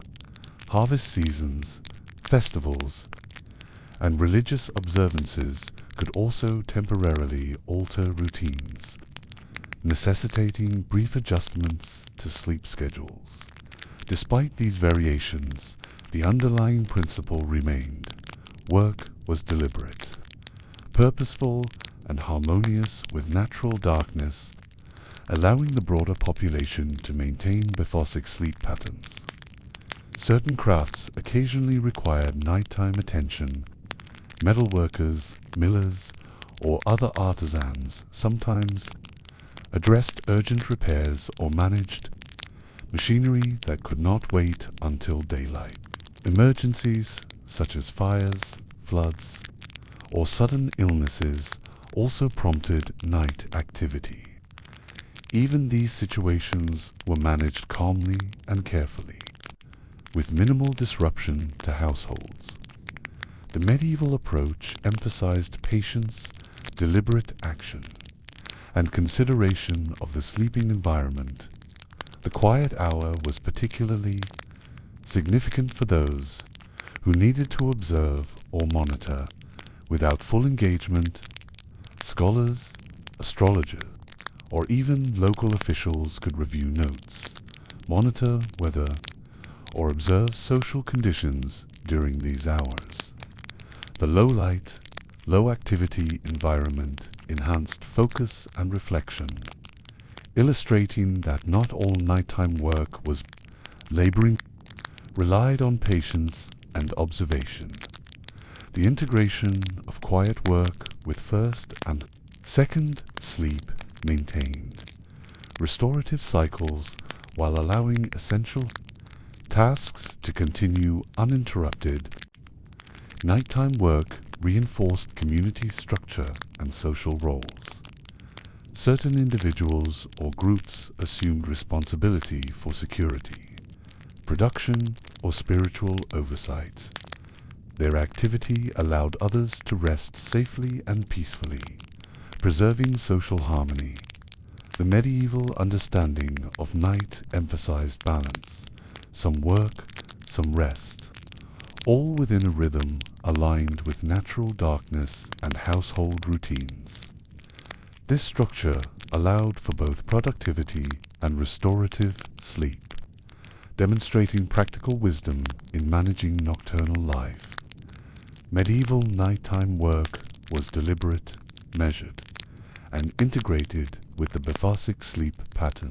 Speaker 1: Harvest seasons, festivals, and religious observances could also temporarily alter routines, necessitating brief adjustments to sleep schedules. Despite these variations, the underlying principle remained: work was deliberate, purposeful, and harmonious with natural darkness, allowing the broader population to maintain Bephosic sleep patterns. Certain crafts occasionally required nighttime attention. Metalworkers, millers, or other artisans sometimes addressed urgent repairs or managed machinery that could not wait until daylight. Emergencies such as fires, floods, or sudden illnesses also prompted night activity. Even these situations were managed calmly and carefully, with minimal disruption to households. The medieval approach emphasized patience, deliberate action, and consideration of the sleeping environment. The quiet hour was particularly significant for those who needed to observe or monitor. Without full engagement, scholars, astrologers, or even local officials could review notes, monitor weather, or observe social conditions during these hours. The low-light, low-activity environment enhanced focus and reflection, illustrating that not all nighttime work was laboring, relied on patience and observation. The integration of quiet work with first and second sleep maintained restorative cycles while allowing essential tasks to continue uninterrupted. Nighttime work reinforced community structure and social roles. Certain individuals or groups assumed responsibility for security, production, or spiritual oversight. Their activity allowed others to rest safely and peacefully, preserving social harmony. The medieval understanding of night emphasized balance, some work, some rest, all within a rhythm aligned with natural darkness and household routines. This structure allowed for both productivity and restorative sleep, demonstrating practical wisdom in managing nocturnal life. Medieval nighttime work was deliberate, measured, and integrated with the Befasic sleep pattern.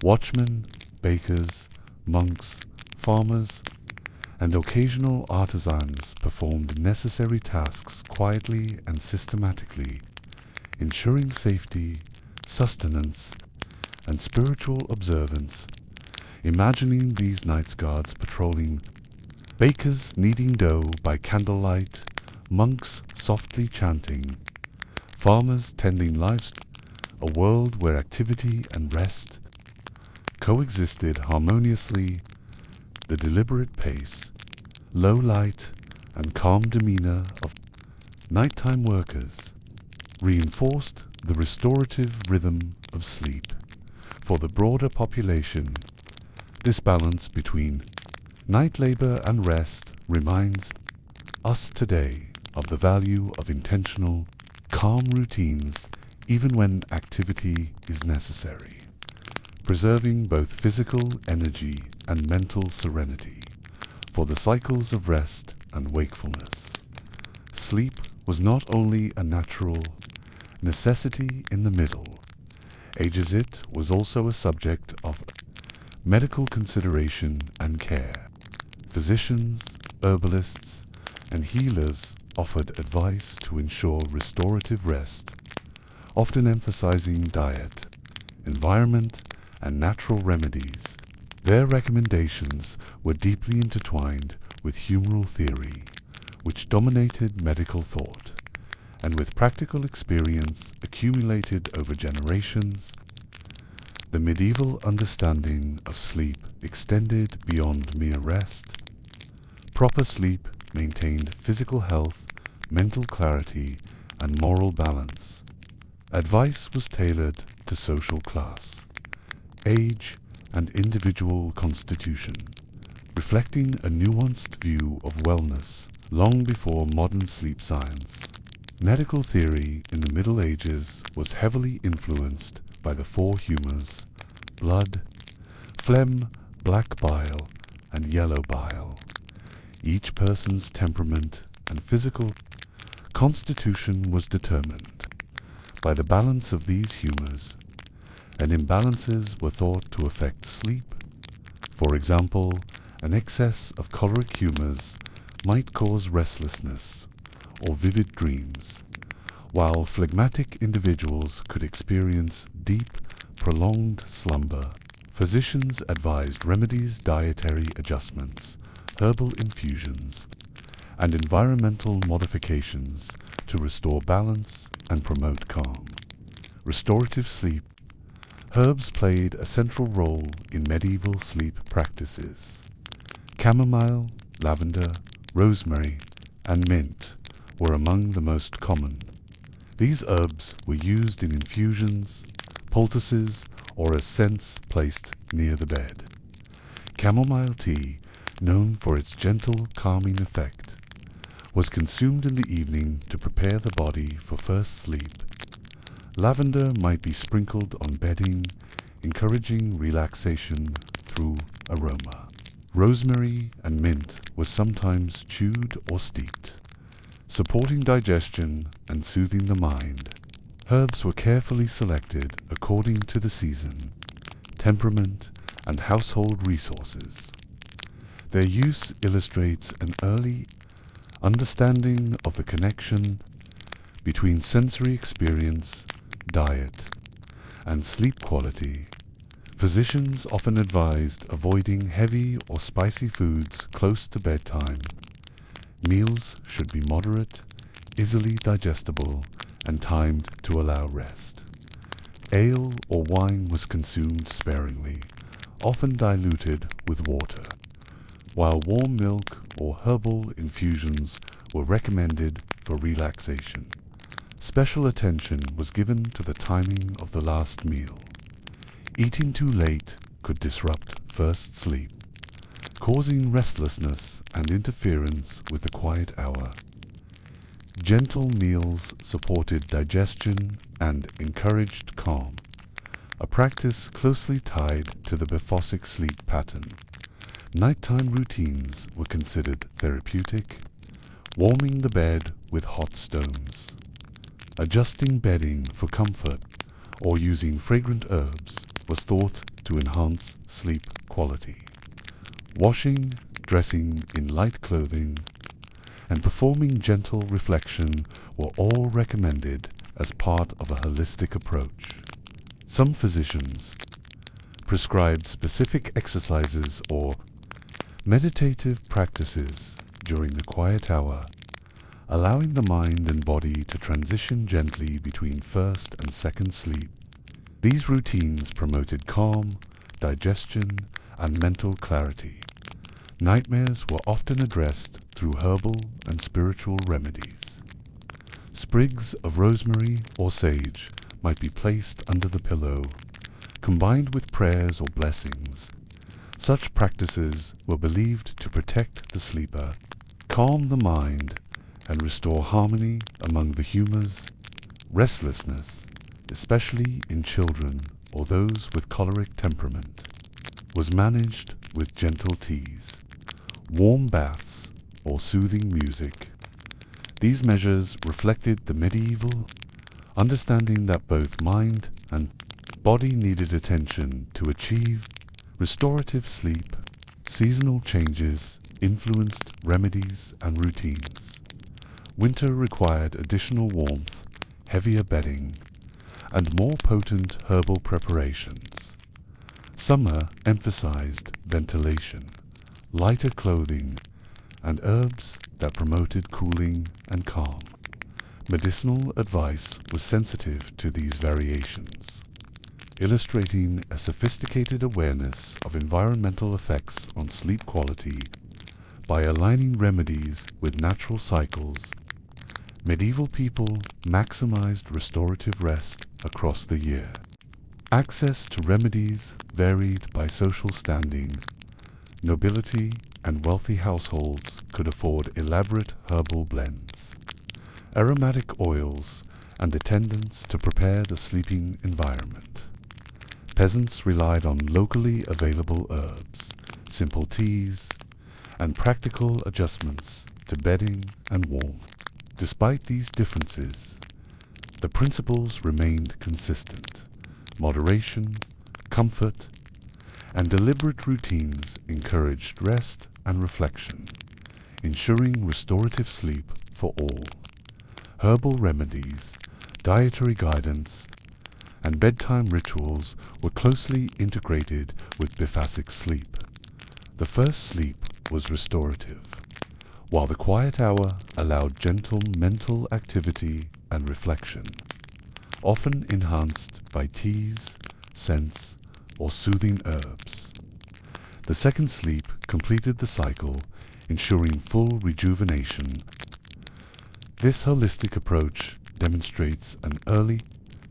Speaker 1: Watchmen, bakers, monks, farmers, and occasional artisans performed necessary tasks quietly and systematically, ensuring safety, sustenance, and spiritual observance. Imagining these night guards patrolling, bakers kneading dough by candlelight, monks softly chanting, farmers tending livestock, a world where activity and rest coexisted harmoniously. The deliberate pace, low light, and calm demeanor of nighttime workers reinforced the restorative rhythm of sleep. For the broader population, this balance between night labor and rest reminds us today of the value of intentional, calm routines even when activity is necessary, preserving both physical energy and mental serenity for the cycles of rest and wakefulness. Sleep was not only a natural necessity in the Middle Ages, it was also a subject of medical consideration and care. Physicians, herbalists, and healers offered advice to ensure restorative rest, often emphasizing diet, environment, and natural remedies. Their recommendations were deeply intertwined with humoral theory, which dominated medical thought, and with practical experience accumulated over generations. The medieval understanding of sleep extended beyond mere rest. Proper sleep maintained physical health, mental clarity, and moral balance. Advice was tailored to social class, age, and individual constitution, reflecting a nuanced view of wellness long before modern sleep science. Medical theory in the Middle Ages was heavily influenced by the four humours: blood, phlegm, black bile, and yellow bile. Each person's temperament and physical constitution was determined by the balance of these humours, and imbalances were thought to affect sleep. For example, an excess of choleric humours might cause restlessness or vivid dreams, while phlegmatic individuals could experience deep, prolonged slumber. Physicians advised remedies, dietary adjustments, herbal infusions, and environmental modifications to restore balance and promote calm. Restorative sleep. Herbs played a central role in medieval sleep practices. Chamomile, lavender, rosemary, and mint were among the most common. These herbs were used in infusions, poultices, or as scents placed near the bed. Chamomile tea, known for its gentle, calming effect, was consumed in the evening to prepare the body for first sleep. Lavender might be sprinkled on bedding, encouraging relaxation through aroma. Rosemary and mint were sometimes chewed or steeped, supporting digestion and soothing the mind. Herbs were carefully selected according to the season, temperament, and household resources. Their use illustrates an early understanding of the connection between sensory experience, diet, and sleep quality. Physicians often advised avoiding heavy or spicy foods close to bedtime. Meals should be moderate, easily digestible, and timed to allow rest. Ale or wine was consumed sparingly, often diluted with water, while warm milk or herbal infusions were recommended for relaxation. Special attention was given to the timing of the last meal. Eating too late could disrupt first sleep, causing restlessness and interference with the quiet hour. Gentle meals supported digestion and encouraged calm, a practice closely tied to the Bephosic sleep pattern. Nighttime routines were considered therapeutic, warming the bed with hot stones, adjusting bedding for comfort, or using fragrant herbs was thought to enhance sleep quality. Washing, dressing in light clothing, and performing gentle reflection were all recommended as part of a holistic approach. Some physicians prescribed specific exercises or meditative practices during the quiet hour, allowing the mind and body to transition gently between first and second sleep. These routines promoted calm, digestion, and mental clarity. Nightmares were often addressed through herbal and spiritual remedies. Sprigs of rosemary or sage might be placed under the pillow, combined with prayers or blessings. Such practices were believed to protect the sleeper, calm the mind, and restore harmony among the humors. Restlessness, especially in children or those with choleric temperament, was managed with gentle teas, warm baths, or soothing music. These measures reflected the medieval understanding that both mind and body needed attention to achieve restorative sleep. Seasonal changes influenced remedies and routines. Winter required additional warmth, heavier bedding, and more potent herbal preparations. Summer emphasized ventilation, lighter clothing, and herbs that promoted cooling and calm. Medicinal advice was sensitive to these variations, illustrating a sophisticated awareness of environmental effects on sleep quality. By aligning remedies with natural cycles, medieval people maximized restorative rest across the year. Access to remedies varied by social standing. Nobility and wealthy households could afford elaborate herbal blends, aromatic oils, and attendants to prepare the sleeping environment. Peasants relied on locally available herbs, simple teas, and practical adjustments to bedding and warmth. Despite these differences, the principles remained consistent. Moderation, comfort, and deliberate routines encouraged rest and reflection, ensuring restorative sleep for all. Herbal remedies, dietary guidance, and bedtime rituals were closely integrated with Bephosic sleep. The first sleep was restorative, while the quiet hour allowed gentle mental activity and reflection, often enhanced by teas, scents, or soothing herbs. The second sleep completed the cycle, ensuring full rejuvenation. This holistic approach demonstrates an early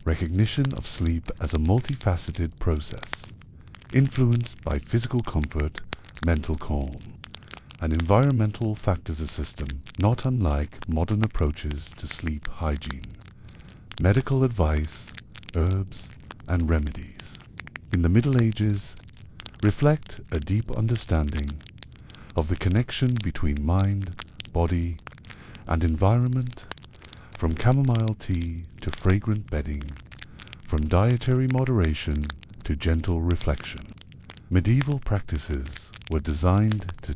Speaker 1: recognition of sleep as a multifaceted process, influenced by physical comfort, mental calm, and environmental factors of system, not unlike modern approaches to sleep hygiene, medical advice, herbs, and remedies. In the Middle Ages, reflect a deep understanding of the connection between mind, body, and environment. from chamomile tea to fragrant bedding, from dietary moderation to gentle reflection. Medieval practices were designed to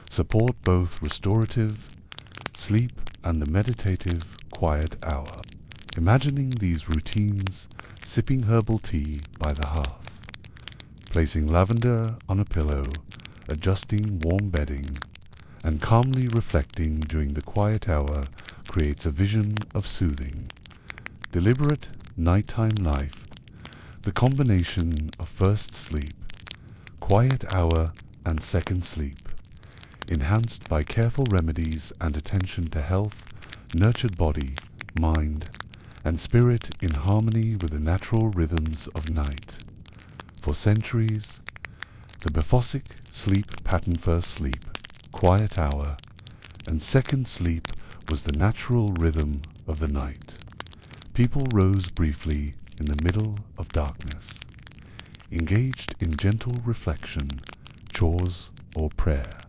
Speaker 1: support both restorative sleep and the meditative quiet hour. Imagining these routines, sipping herbal tea by the hearth, placing lavender on a pillow, adjusting warm bedding, and calmly reflecting during the quiet hour creates a vision of soothing, deliberate nighttime life, the combination of first sleep, quiet hour, and second sleep, enhanced by careful remedies and attention to health, nurtured body, mind, and spirit in harmony with the natural rhythms of night. For centuries, the Bephosic sleep pattern, first sleep, quiet hour, and second sleep, was the natural rhythm of the night. People rose briefly in the middle of darkness, engaged in gentle reflection, chores, or prayer,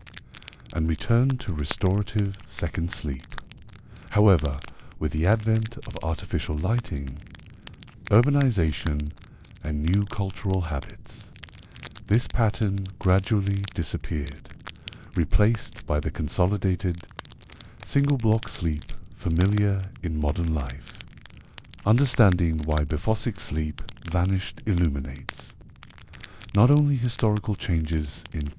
Speaker 1: and returned to restorative second sleep. However, with the advent of artificial lighting, urbanization, and new cultural habits, this pattern gradually disappeared, replaced by the consolidated single-block sleep familiar in modern life. Understanding why Bephosic sleep vanished illuminates not only historical changes in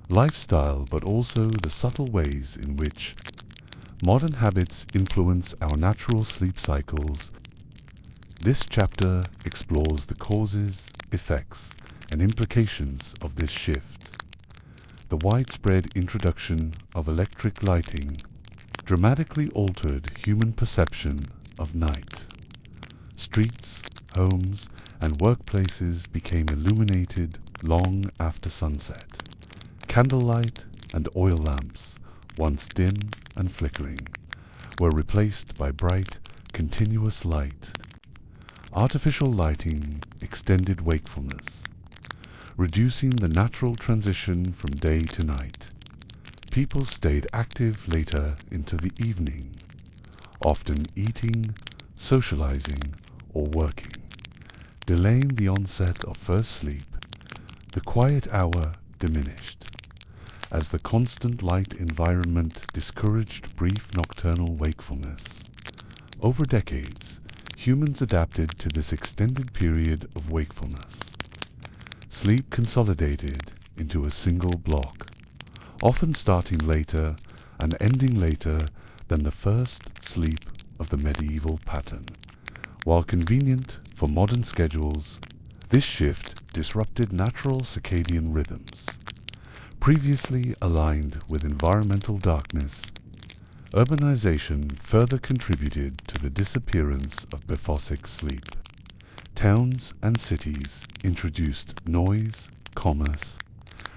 Speaker 1: lifestyle but also the subtle ways in which modern habits influence our natural sleep cycles. This chapter explores the causes, effects, and implications of this shift. The widespread introduction of electric lighting dramatically altered human perception of night. Streets, homes, and workplaces became illuminated long after sunset. Candlelight and oil lamps, once dim and flickering, were replaced by bright, continuous light. Artificial lighting extended wakefulness, reducing the natural transition from day to night. People stayed active later into the evening, often eating, socializing, or working, delaying the onset of first sleep. The quiet hour diminished, as the constant light environment discouraged brief nocturnal wakefulness. Over decades, humans adapted to this extended period of wakefulness. Sleep consolidated into a single block, often starting later and ending later than the first sleep of the medieval pattern. While convenient for modern schedules, this shift disrupted natural circadian rhythms. Previously aligned with environmental darkness, urbanization further contributed to the disappearance of Bephosic sleep. Towns and cities introduced noise, commerce,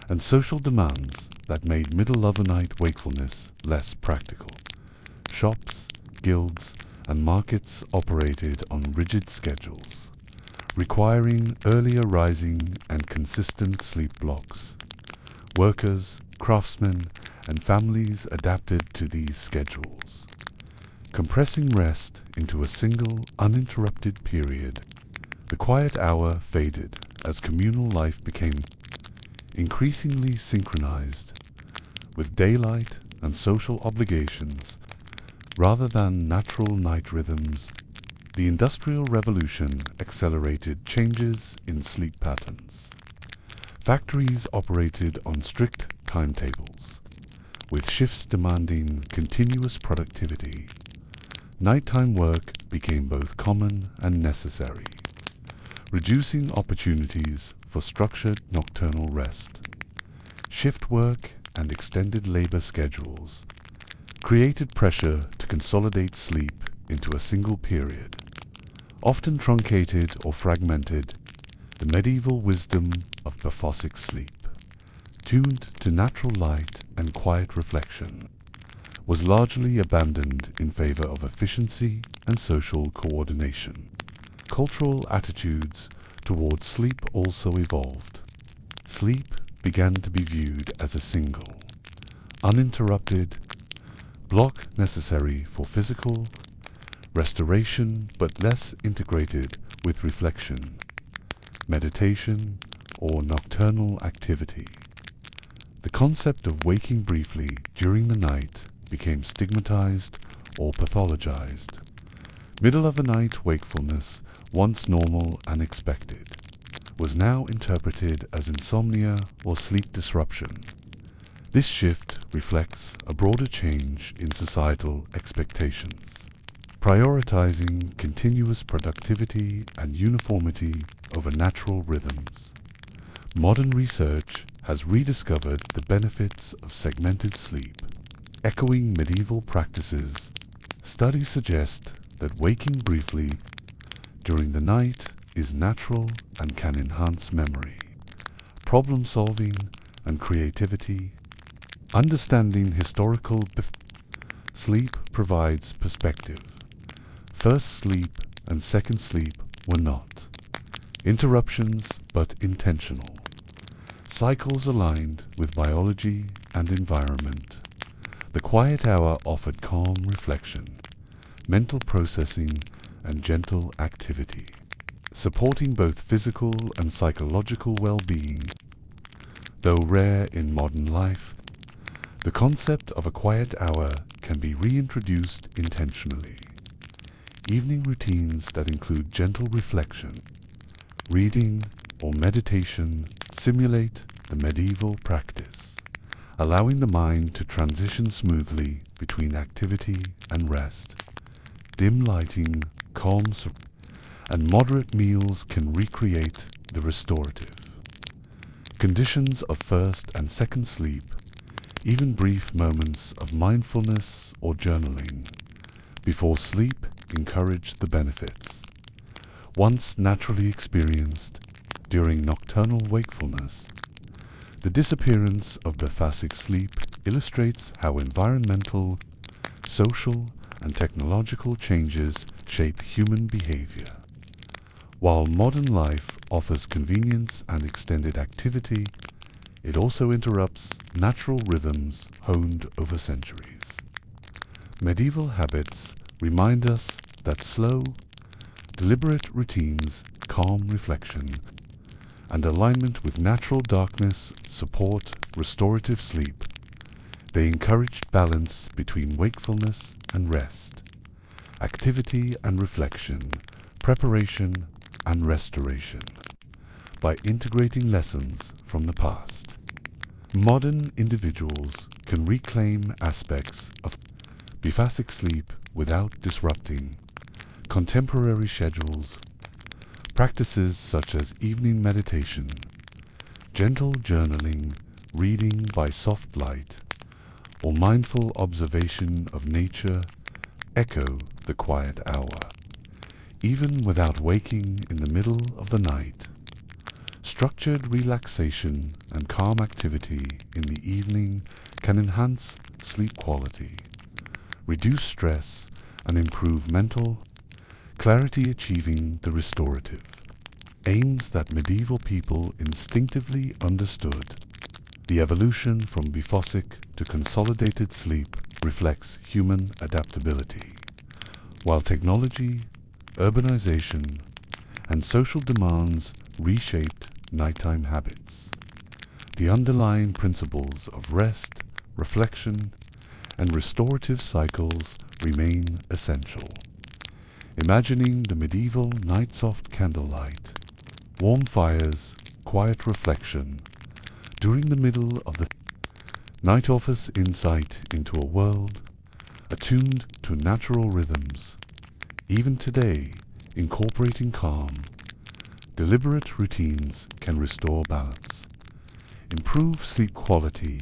Speaker 1: and social demands that made middle of the night wakefulness less practical. Shops, guilds, and markets operated on rigid schedules, requiring earlier rising and consistent sleep blocks. Workers, craftsmen, and families adapted to these schedules, compressing rest into a single, uninterrupted period. The quiet hour faded as communal life became increasingly synchronized with daylight and social obligations rather than natural night rhythms. The Industrial Revolution accelerated changes in sleep patterns. Factories operated on strict timetables, with shifts demanding continuous productivity. Nighttime work became both common and necessary, reducing opportunities for structured nocturnal rest. Shift work and extended labor schedules created pressure to consolidate sleep into a single period. Often truncated or fragmented, the medieval wisdom of Bephosic sleep, tuned to natural light and quiet reflection, was largely abandoned in favor of efficiency and social coordination. Cultural attitudes towards sleep also evolved. Sleep began to be viewed as a single, uninterrupted block necessary for physical restoration but less integrated with reflection, meditation, or nocturnal activity. The concept of waking briefly during the night became stigmatized or pathologized. Middle-of-the-night wakefulness, once normal and expected, was now interpreted as insomnia or sleep disruption. This shift reflects a broader change in societal expectations, prioritizing continuous productivity and uniformity over natural rhythms. Modern research has rediscovered the benefits of segmented sleep. Echoing medieval practices, studies suggest that waking briefly during the night is natural and can enhance memory, problem-solving, and creativity. Understanding historical sleep provides perspective. First sleep and second sleep were not interruptions but intentional, cycles aligned with biology and environment. The quiet hour offered calm reflection, mental processing, and gentle activity, supporting both physical and psychological well-being. Though rare in modern life, the concept of a quiet hour can be reintroduced intentionally. Evening routines that include gentle reflection, reading, or meditation simulate the medieval practice, allowing the mind to transition smoothly between activity and rest. Dim lighting, calm and moderate meals can recreate the restorative conditions of first and second sleep. Even brief moments of mindfulness or journaling before sleep encourage the benefits. Once naturally experienced during nocturnal wakefulness, the disappearance of biphasic sleep illustrates how environmental, social, and technological changes shape human behavior. While modern life offers convenience and extended activity, it also interrupts natural rhythms honed over centuries. Medieval habits remind us that slow, deliberate routines, calm reflection, and alignment with natural darkness support restorative sleep. They encouraged balance between wakefulness and rest, activity and reflection, preparation and restoration, by integrating lessons from the past. Modern individuals can reclaim aspects of biphasic sleep without disrupting contemporary schedules. Practices such as evening meditation, gentle journaling, reading by soft light, or mindful observation of nature echo the quiet hour. Even without waking in the middle of the night, structured relaxation and calm activity in the evening can enhance sleep quality, reduce stress, and improve mental clarity, achieving the restorative aims that medieval people instinctively understood. The evolution from biphasic to consolidated sleep reflects human adaptability. While technology, urbanization, and social demands reshaped nighttime habits, the underlying principles of rest, reflection, and restorative cycles remain essential. Imagining the medieval night-soft candlelight, warm fires, quiet reflection during the middle of the night offers insight into a world attuned to natural rhythms. Even today, incorporating calm, deliberate routines can restore balance, improve sleep quality,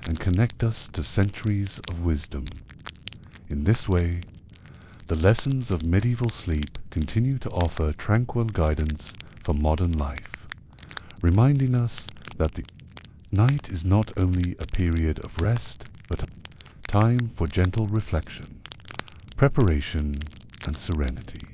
Speaker 1: and connect us to centuries of wisdom. In this way, the lessons of medieval sleep continue to offer tranquil guidance for modern life, reminding us that the night is not only a period of rest, but a time for gentle reflection, preparation, and serenity.